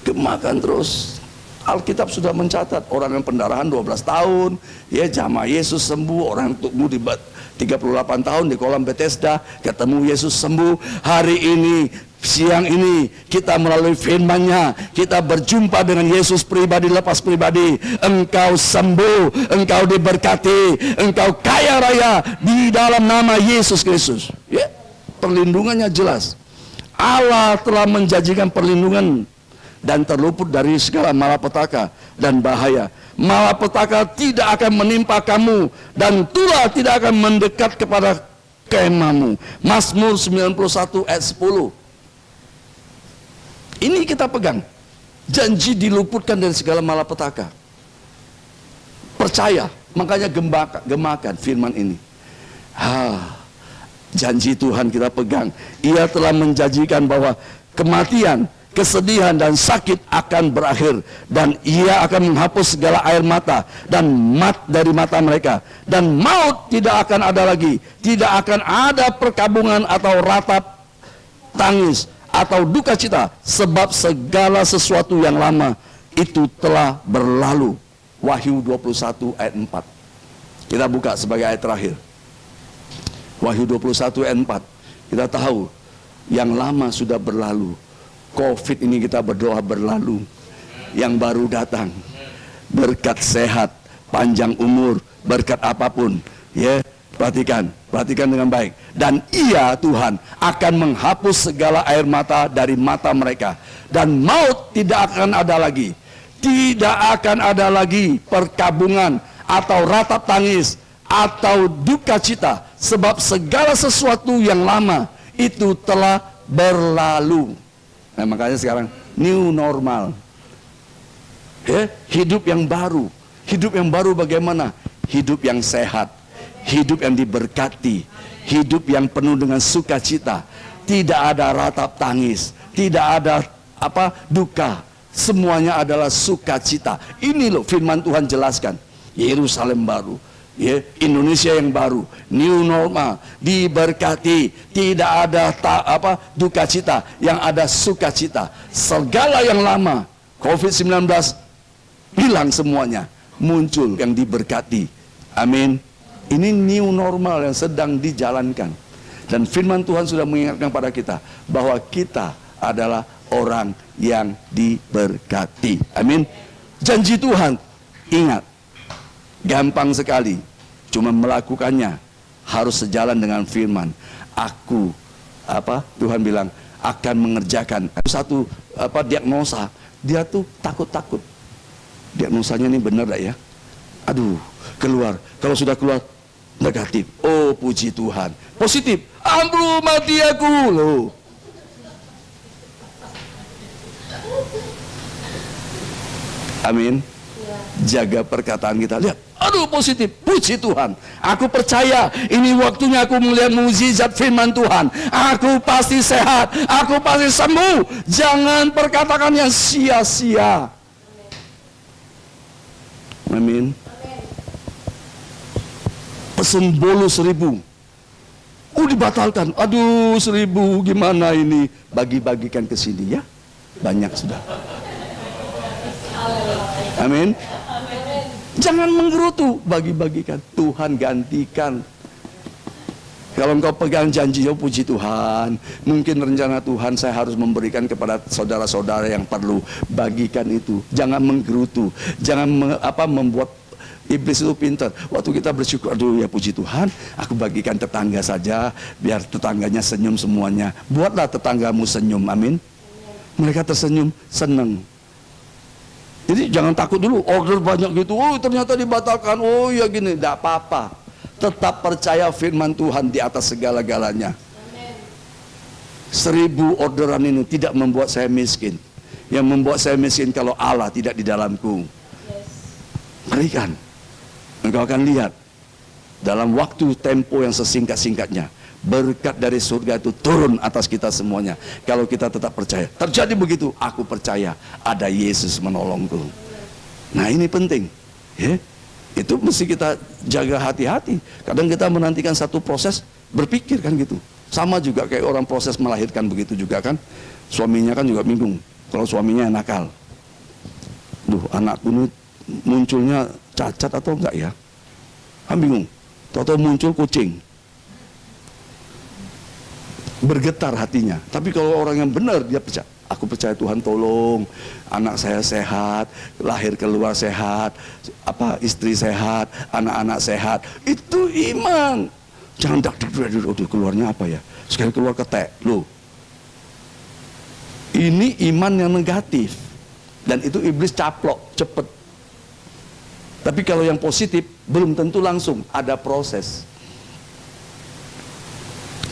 Gemakan terus. Alkitab sudah mencatat orang yang pendarahan 12 tahun, ya jamaah Yesus sembuh. Orang yang tunggu di 38 tahun di kolam Bethesda, ketemu Yesus sembuh. Hari ini, siang ini, kita melalui firman-Nya, kita berjumpa dengan Yesus pribadi, lepas pribadi. Engkau sembuh, engkau diberkati, engkau kaya raya di dalam nama Yesus Kristus. Ya, perlindungannya jelas. Allah telah menjanjikan perlindungan dan terluput dari segala malapetaka dan bahaya. Malapetaka tidak akan menimpa kamu, dan tulah tidak akan mendekat kepada kemahmu. Mazmur 91 ayat 10. Ini kita pegang. Janji diluputkan dari segala malapetaka. Percaya, makanya gemakan firman ini. Janji Tuhan kita pegang. Ia telah menjanjikan bahwa kematian, kesedihan dan sakit akan berakhir, dan Ia akan menghapus segala air mata dan dari mata mereka, dan maut tidak akan ada lagi. Tidak akan ada perkabungan atau ratap tangis atau duka cita, sebab segala sesuatu yang lama itu telah berlalu. Wahyu 21 ayat 4. Kita buka sebagai ayat terakhir. Wahyu 21 ayat 4. Kita tahu yang lama sudah berlalu. Covid ini kita berdoa berlalu. Yang baru datang, berkat sehat, panjang umur, berkat apapun, ya, perhatikan dengan baik. Dan Ia, Tuhan, akan menghapus segala air mata dari mata mereka, dan maut tidak akan ada lagi. Tidak akan ada lagi perkabungan atau ratap tangis atau duka cita, sebab segala sesuatu yang lama itu telah berlalu. Nah, makanya sekarang new normal, ya, hidup yang baru. Hidup yang baru bagaimana? Hidup yang sehat, hidup yang diberkati, hidup yang penuh dengan sukacita. Tidak ada ratap tangis, tidak ada duka. Semuanya adalah sukacita. Ini loh firman Tuhan jelaskan. Yerusalem baru, ya, Indonesia yang baru, new normal, diberkati, tidak ada duka cita, yang ada sukacita. Segala yang lama, COVID-19 hilang semuanya, muncul yang diberkati. Amin. Ini new normal yang sedang dijalankan, dan firman Tuhan sudah mengingatkan pada kita bahwa kita adalah orang yang diberkati. Amin. Janji Tuhan, ingat, gampang sekali. Cuma melakukannya harus sejalan dengan firman. Aku, Tuhan bilang akan mengerjakan satu diagnosa. Dia tuh takut. Diagnosanya ini benar tak ya? Aduh, keluar. Kalau sudah keluar negatif. Oh, puji Tuhan. Positif. Ampun mati aku loh. Amin. Jaga perkataan kita. Lihat, aduh positif, puji Tuhan. Aku percaya ini waktunya aku melihat mukjizat firman Tuhan. Aku pasti sehat, aku pasti sembuh. Jangan perkatakan yang sia-sia. Amin. Pesen bolu 1000. Dibatalkan. Aduh 1000 gimana ini? Bagi-bagikan ke sini ya. Banyak sudah. Amin. Jangan menggerutu, bagi-bagikan. Tuhan gantikan. Kalau engkau pegang janjinya, puji Tuhan. Mungkin rencana Tuhan saya harus memberikan kepada saudara-saudara yang perlu. Bagikan itu. Jangan menggerutu. Jangan membuat iblis itu pintar. Waktu kita bersyukur, aduh ya puji Tuhan, aku bagikan tetangga saja, biar tetangganya senyum semuanya. Buatlah tetanggamu senyum, amin. Mereka tersenyum, senang. Jadi jangan takut dulu, order banyak gitu, oh ternyata dibatalkan, oh ya gini, tidak apa-apa. Tetap percaya firman Tuhan di atas segala-galanya. 1000 orderan ini tidak membuat saya miskin. Yang membuat saya miskin kalau Allah tidak di dalamku. Berikan. Engkau akan lihat dalam waktu tempo yang sesingkat-singkatnya, berkat dari surga itu turun atas kita semuanya. Kalau kita tetap percaya. Terjadi begitu, aku percaya ada Yesus menolongku. Nah ini penting, ya. Itu mesti kita jaga hati-hati. Kadang kita menantikan satu proses, berpikir kan gitu. Sama juga kayak orang proses melahirkan begitu juga kan. Suaminya kan juga bingung kalau suaminya nakal. Duh, anakku ini munculnya cacat atau enggak ya? Kan bingung. Tahu-tahu muncul kucing. Bergetar hatinya. Tapi kalau orang yang benar, dia percaya, aku percaya Tuhan tolong anak saya sehat, lahir keluar sehat, istri sehat, anak-anak sehat. Itu iman. Jangan keluarnya apa ya? Sekali keluar ketek. Loh. Ini iman yang negatif. Dan itu iblis caplok, cepet. Tapi kalau yang positif belum tentu langsung, ada proses.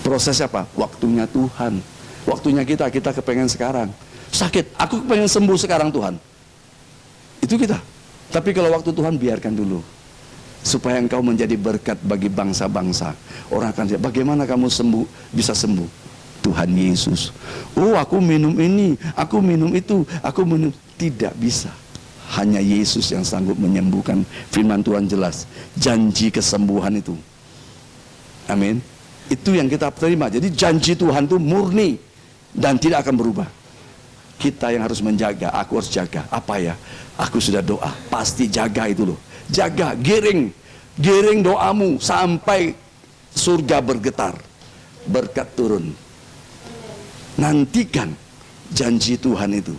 Proses apa? Waktunya Tuhan. Waktunya kita kepengen sekarang. Sakit, aku kepengen sembuh sekarang Tuhan. Itu kita. Tapi kalau waktu Tuhan biarkan dulu. Supaya engkau menjadi berkat bagi bangsa-bangsa. Orang akan lihat, bagaimana kamu bisa sembuh? Tuhan Yesus. Oh, aku minum ini, aku minum itu, aku minum. Tidak bisa. Hanya Yesus yang sanggup menyembuhkan. Firman Tuhan jelas. Janji kesembuhan itu. Amin. Itu yang kita terima. Jadi janji Tuhan itu murni dan tidak akan berubah. Kita yang harus menjaga. Aku harus jaga. Apa ya? Aku sudah doa. Pasti jaga itu loh. Jaga, giring doamu sampai surga bergetar. Berkat turun. Nantikan janji Tuhan itu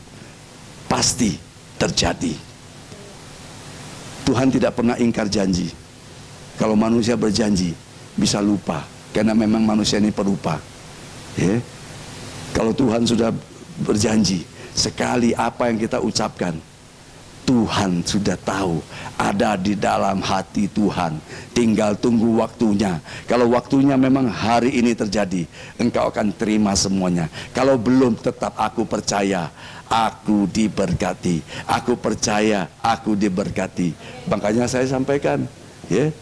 pasti terjadi. Tuhan tidak pernah ingkar janji. Kalau manusia berjanji bisa lupa, karena memang manusia ini pelupa. Ya. Kalau Tuhan sudah berjanji, sekali apa yang kita ucapkan, Tuhan sudah tahu, ada di dalam hati Tuhan. Tinggal tunggu waktunya. Kalau waktunya memang hari ini terjadi, engkau akan terima semuanya. Kalau belum, tetap aku percaya, aku diberkati. Aku percaya, aku diberkati. Makanya saya sampaikan, ya,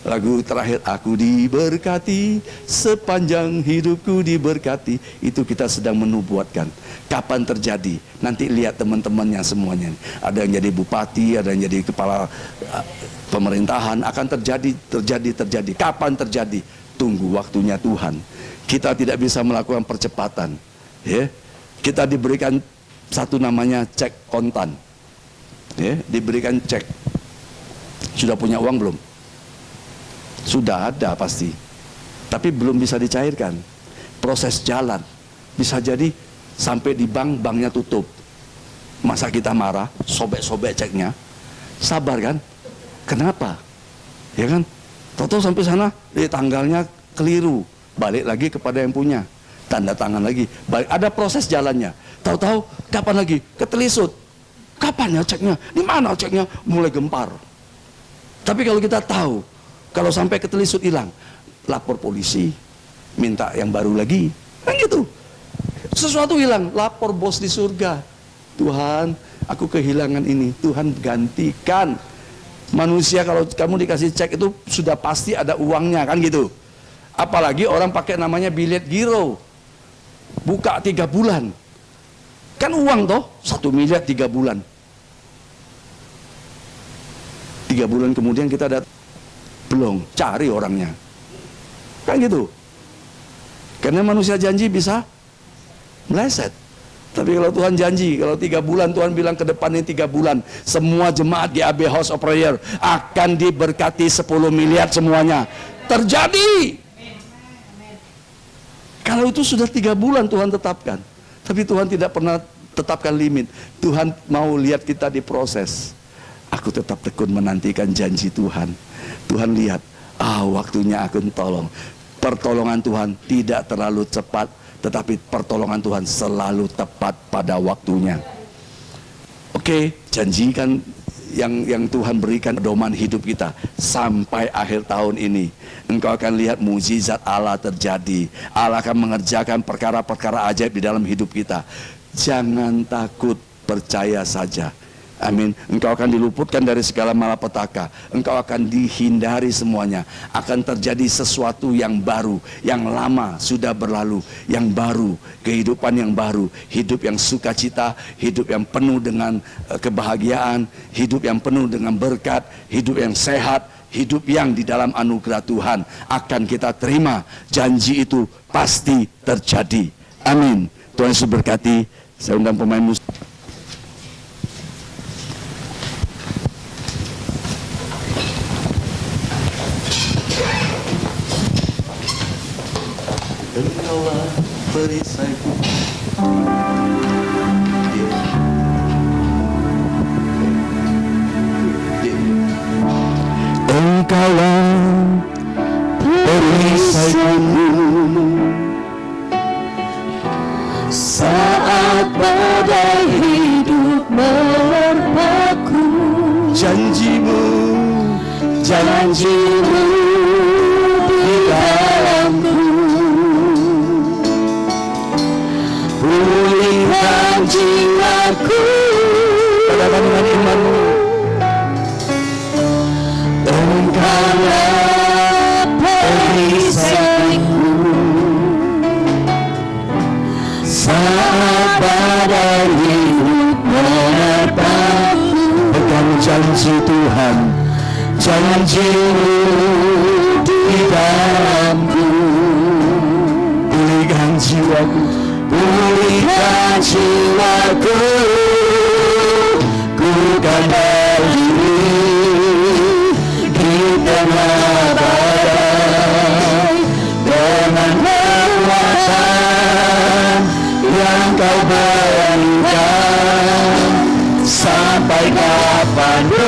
lagu terakhir, aku diberkati, sepanjang hidupku diberkati. Itu kita sedang menubuatkan. Kapan terjadi? Nanti lihat teman-temannya semuanya. Ada yang jadi bupati, ada yang jadi kepala pemerintahan. Akan terjadi. Kapan terjadi? Tunggu waktunya Tuhan. Kita tidak bisa melakukan percepatan. Ya, kita diberikan satu namanya cek kontan. Ya, diberikan cek. Sudah punya uang belum? Sudah ada pasti, tapi belum bisa dicairkan. Proses jalan. Bisa jadi sampai di banknya tutup. Masa kita marah, sobek-sobek ceknya? Sabar kan? Kenapa? Ya kan? Tahu-tahu sampai sana, tanggalnya keliru, balik lagi kepada yang punya, tanda tangan lagi, balik. Ada proses jalannya. Tahu-tahu kapan lagi? Ketelisut. Kapan ya ceknya? Di mana ceknya? Mulai gempar. Tapi kalau kita tahu, kalau sampai ketelisut hilang, lapor polisi, minta yang baru lagi, kan gitu. Sesuatu hilang, lapor bos di surga. Tuhan, aku kehilangan ini. Tuhan gantikan. Manusia kalau kamu dikasih cek itu sudah pasti ada uangnya, kan gitu. Apalagi orang pakai namanya bilet giro, buka 3 bulan, kan uang toh, 1 miliar 3 bulan. 3 bulan kemudian kita ada belum, cari orangnya, kan gitu. Karena manusia janji bisa meleset. Tapi kalau Tuhan janji, kalau 3 bulan, Tuhan bilang ke depannya 3 bulan, semua jemaat di AB House of Prayer akan diberkati 10 miliar semuanya. Terjadi. Kalau itu sudah 3 bulan Tuhan tetapkan. Tapi Tuhan tidak pernah tetapkan limit. Tuhan mau lihat kita diproses. Aku tetap tekun menantikan janji Tuhan. Tuhan lihat, waktunya aku tolong. Pertolongan Tuhan tidak terlalu cepat, tetapi pertolongan Tuhan selalu tepat pada waktunya. Oke, janjikan yang Tuhan berikan pedoman hidup kita sampai akhir tahun ini. Engkau akan lihat mukjizat Allah terjadi. Allah akan mengerjakan perkara-perkara ajaib di dalam hidup kita. Jangan takut, percaya saja. Amin. Engkau akan diluputkan dari segala malapetaka. Engkau akan dihindari semuanya. Akan terjadi sesuatu yang baru. Yang lama sudah berlalu. Yang baru, kehidupan yang baru. Hidup yang sukacita. Hidup yang penuh dengan kebahagiaan. Hidup yang penuh dengan berkat. Hidup yang sehat. Hidup yang di dalam anugerah Tuhan akan kita terima. Janji itu pasti terjadi. Amin. Tuhan Yesus berkati. Saya undang pemain musik. Engkaulah perisaiku. Engkaulah perisaiku saat badai hidup menerpaku. Janjimu di dalamku, pulihkan jiwaku. katakan dengan imanmu. Engkaulah perisaiku saat badai hidup menerpaku. Pegang janji Tuhan, janjimu di dalamku. Pulihkan jiwaku, Pulihkan jiwaku, ku kan berdiri di tengah badai dengan kekuatan yang kau berikan. Sampai kapanpun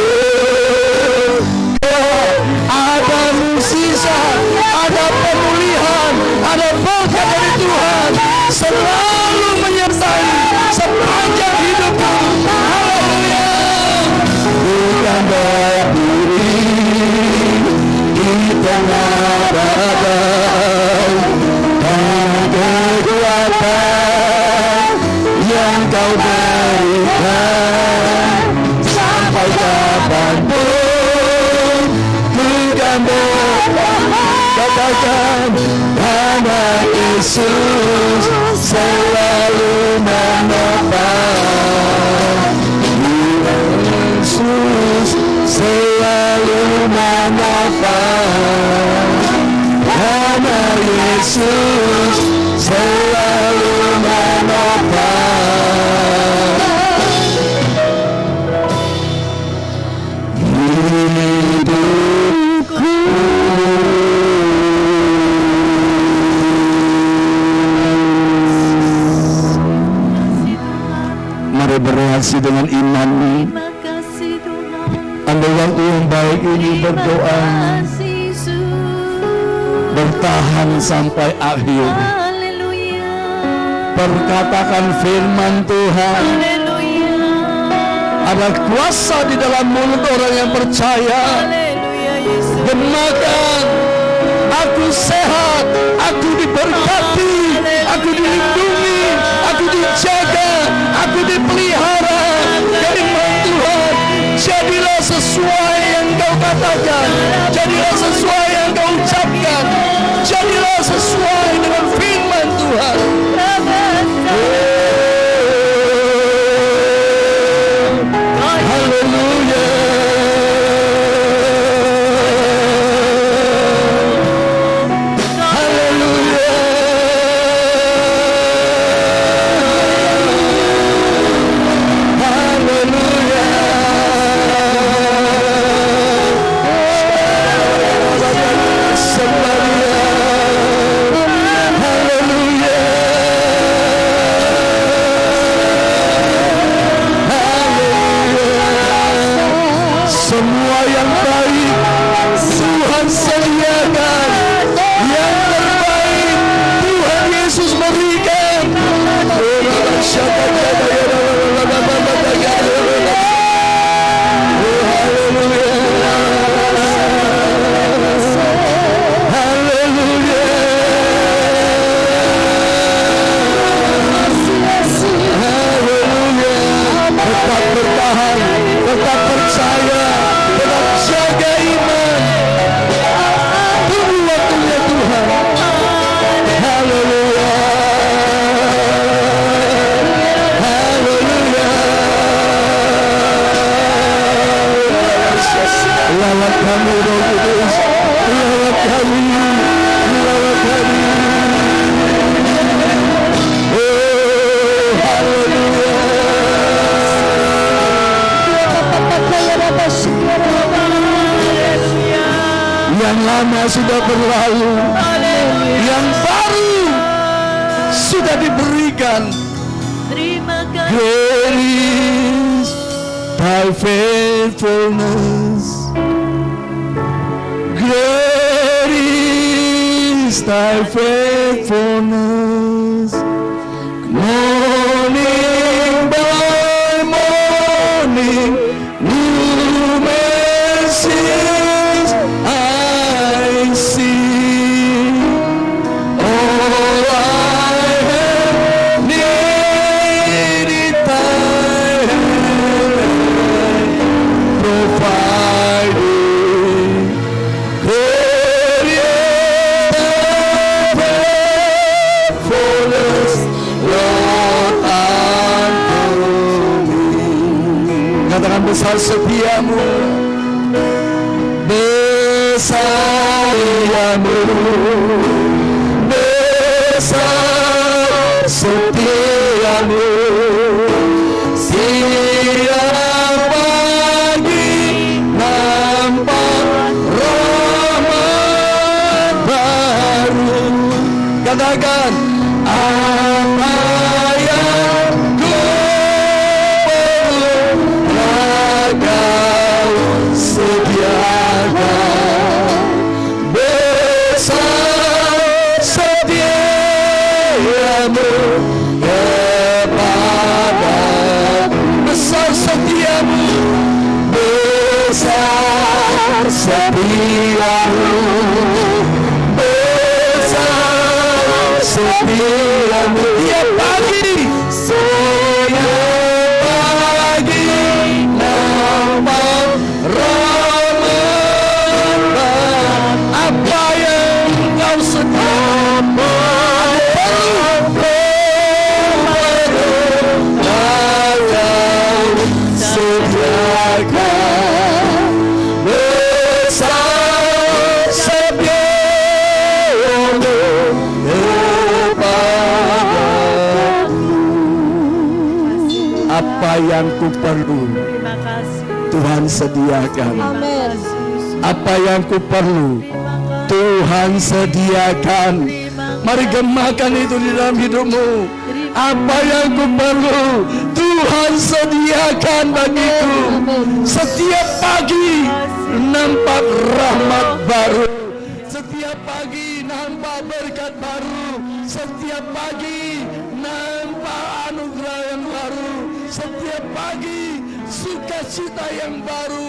ada mukjizat, ada pemulihan, ada berkat dari Tuhan selalu menyertai sepanjang hidupku. Haleluya. Bukan berdiri di tengah badai dengan kekuatan yang kau berikan. Sampai kapanpun bukan katakan nama Yesus selalu menopang. Yesus selalu menopang. Nama Yesus selalu menopang. Hidupku. Mari bereaksi dengan iman. Ambil waktu yang baik ini berdoa, bertahan sampai akhir. Perkatakan firman Tuhan. Ada kuasa di dalam mulut orang yang percaya. Gemakan, aku sehat, aku diberkati, aku dilindungi, aku dijaga, aku dipelihara. Firman Tuhan, jadilah sesuai yang kau katakan, jadilah sesuai yang kau ucapkan, jadilah sesuai dengan firman Tuhan. Haleluya. Haleluya. Semua yang baik Tuhan sediakan, yang terbaik Tuhan Yesus berikan. Tetap bertahan, tetap percaya, tetap jaga iman. Tunggu waktunya Tuhan. Haleluya. Haleluya. Lawat kami Roh Kudus, lawat kami, lawat kami. Oh, haleluya. Yang lama sudah berlalu, yang baru sudah diberikan. Terima kasih. Great is thy faithfulness, great is thy faithfulness. Morning by morning, new mercies I see. All I have needed thy hand provided. Great is thy faithfulness, Lord, unto me. Katakan besar setiamu, besar setiamu, besar setiamu. Setiap pagi nampak rahmat baru. Katakan, apa yang ku perlu telah Kau sediakan. Besar setiamu kepadaku. Besar setiamu, besar setiamu, besar setiamu. Tiap pagi, setiap pagi nampak rahmat. Apa yang Kau sediakan, sediakan. Besar setiamu kepadaku. Apa yang ku perlu Terima kasih. Tuhan sediakan. Amin. Apa yang ku perlu Tuhan sediakan. Mari gemakan itu di dalam hidupmu. Apa yang ku perlu Tuhan sediakan bagiku. Setiap pagi nampak rahmat baru, setiap pagi nampak berkat baru, setiap pagi nampak anugerah yang baru, setiap pagi sukacita yang baru.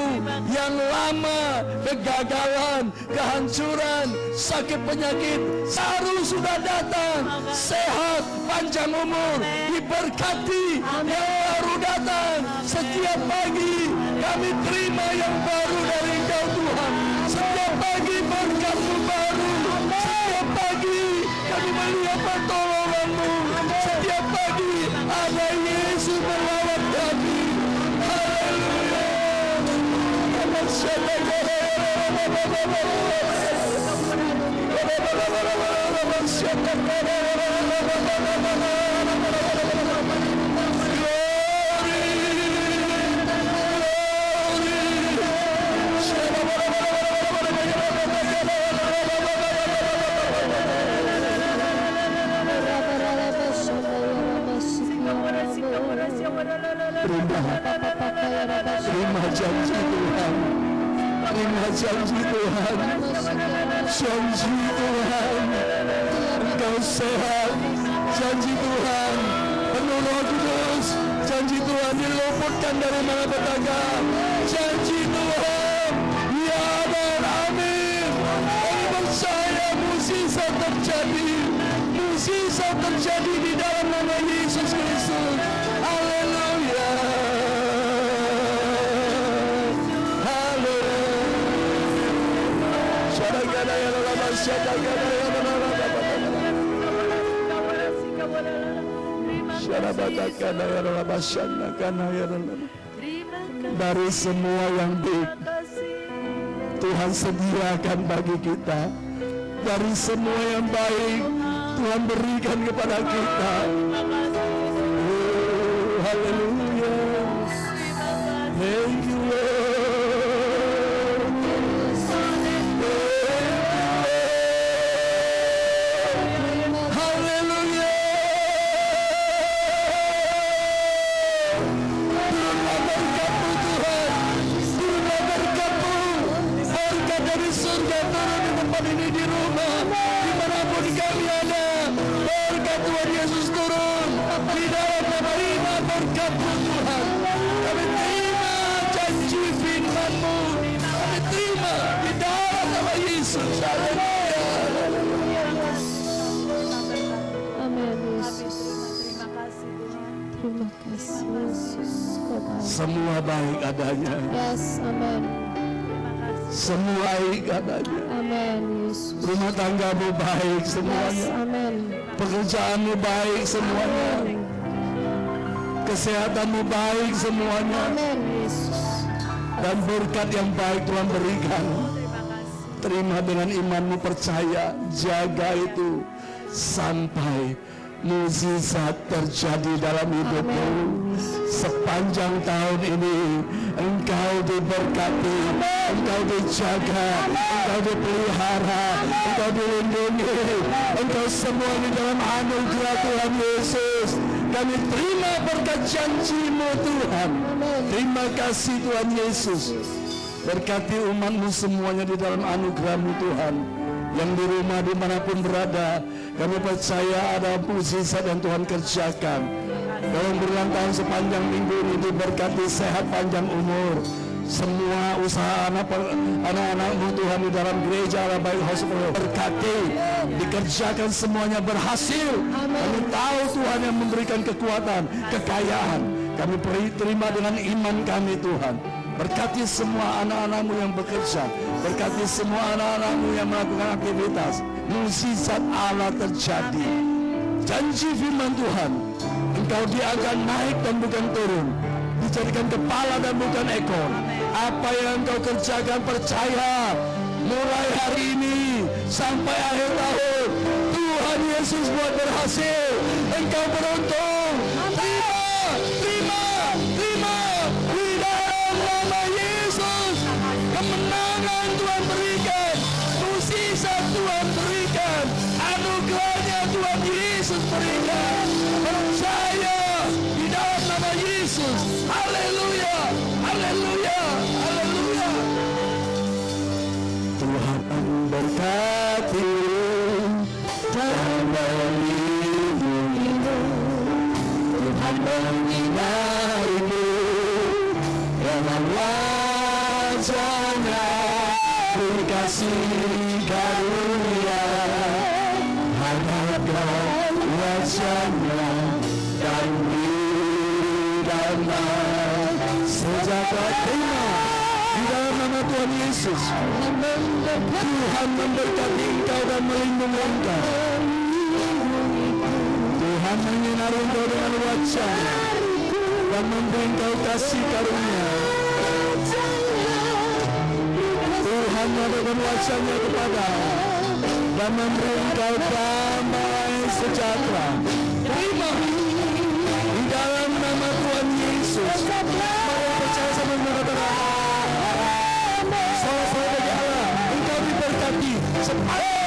Yang lama kegagalan, kehancuran, sakit penyakit baru sudah datang. Sehat, panjang umur, diberkati, yang baru datang. Setiap pagi kami terima yang baru dari Engkau Tuhan. Setiap pagi berkat-Mu baru. Setiap pagi kami melihat pertolongan-Mu. Setiap pagi ada Yesus melawat kami. Haleluya. Terima janji Tuhan. terima janji Tuhan. Janji Tuhan, Engkau sehat. Janji Tuhan, penuh Roh Kudus. Janji Tuhan, diluputkan dari malapetaka. Janji Tuhan, ya dan amin. Kami percaya mukjizat terjadi. Mukjizat terjadi di dalam nama Yesus Kristus. Haleluya. Dari semua yang baik Tuhan sediakan bagi kita. Dari semua yang baik Tuhan berikan kepada kita. Oh, haleluya. Thank you Lord. Haleluya. Turunlah berkat-Mu Tuhan. Turunlah berkat-Mu. Berkat dari surga turun di tempat ini, di rumah, dimanapun kami ada. Berkat Tuhan Yesus turun di dalam nama iman. Berkat-Mu Tuhan. Kami terima janji firman-Mu. Kami terima di dalam nama Yesus. Haleluya. Amin Yesus. Terima kasih Tuhan. Terima kasih Yesus. Kau baik. Semua baik adanya. Yes, amin. Terima kasih. Semua baik adanya. Amin Yesus. Rumah tanggamu baik Yes, semuanya. amin. Pekerjaanmu baik semuanya. Kesehatanmu baik semuanya. Amin Yesus. Dan berkat yang baik Tuhan berikan. Terima kasih. Terima dengan imanmu, percaya, jaga itu sampai mukjizat terjadi dalam hidupmu. Sepanjang tahun ini engkau diberkati, engkau dijaga, engkau dipelihara, engkau dilindungi, engkau semua di dalam anugerah Tuhan Yesus. Kami terima berkat janji-Mu Tuhan. Terima kasih Tuhan Yesus. Berkati umat-Mu semuanya di dalam anugerah-Mu Tuhan. Yang di rumah dimanapun berada, kami percaya ada mukjizat yang Tuhan kerjakan. Dalam berulang tahun sepanjang minggu ini diberkati sehat panjang umur. Semua usaha anak-anak-Mu Tuhan di dalam gereja Allah baik hospital berkati, dikerjakan semuanya berhasil. Kami tahu Tuhan yang memberikan kekuatan, kekayaan. Kami terima dengan iman kami Tuhan. Berkati semua anak-anak-Mu yang bekerja. Berkati semua anak-anak-Mu yang melakukan aktivitas. Mukjizat Allah terjadi. Janji firman Tuhan, engkau diangkat naik dan bukan turun, dijadikan kepala dan bukan ekor. Apa yang engkau kerjakan percaya, mulai hari ini sampai akhir tahun Tuhan Yesus buat berhasil. Engkau beruntung. Terima di dalam nama Yesus. Kemenangan Tuhan berikan, mukjizat Tuhan berikan, anugerahnya Tuhan Yesus berikan. Percaya di dalam nama Yesus. Haleluya, haleluya, haleluya. Tuhan memberkati dan melindungimu. Tuhan menyinarimu dengan wajah-Nya, beri kasih karunia. Hadapkan wajah-Nya dan beri damai sejahtera. Di dalam nama Tuhan Yesus, Tuhan memberkati engkau dan melindungi engkau. Tuhan menyinari engkau dengan wajah-Nya dan memberi engkau kasih karunia. Tuhan memberikan wajah-Nya kepada dan memberi engkau damai sejahtera. Terima di dalam nama Tuhan Yesus. Mari percaya sama mengatakan, salah bagi Allah, engkau diberkati sepanjang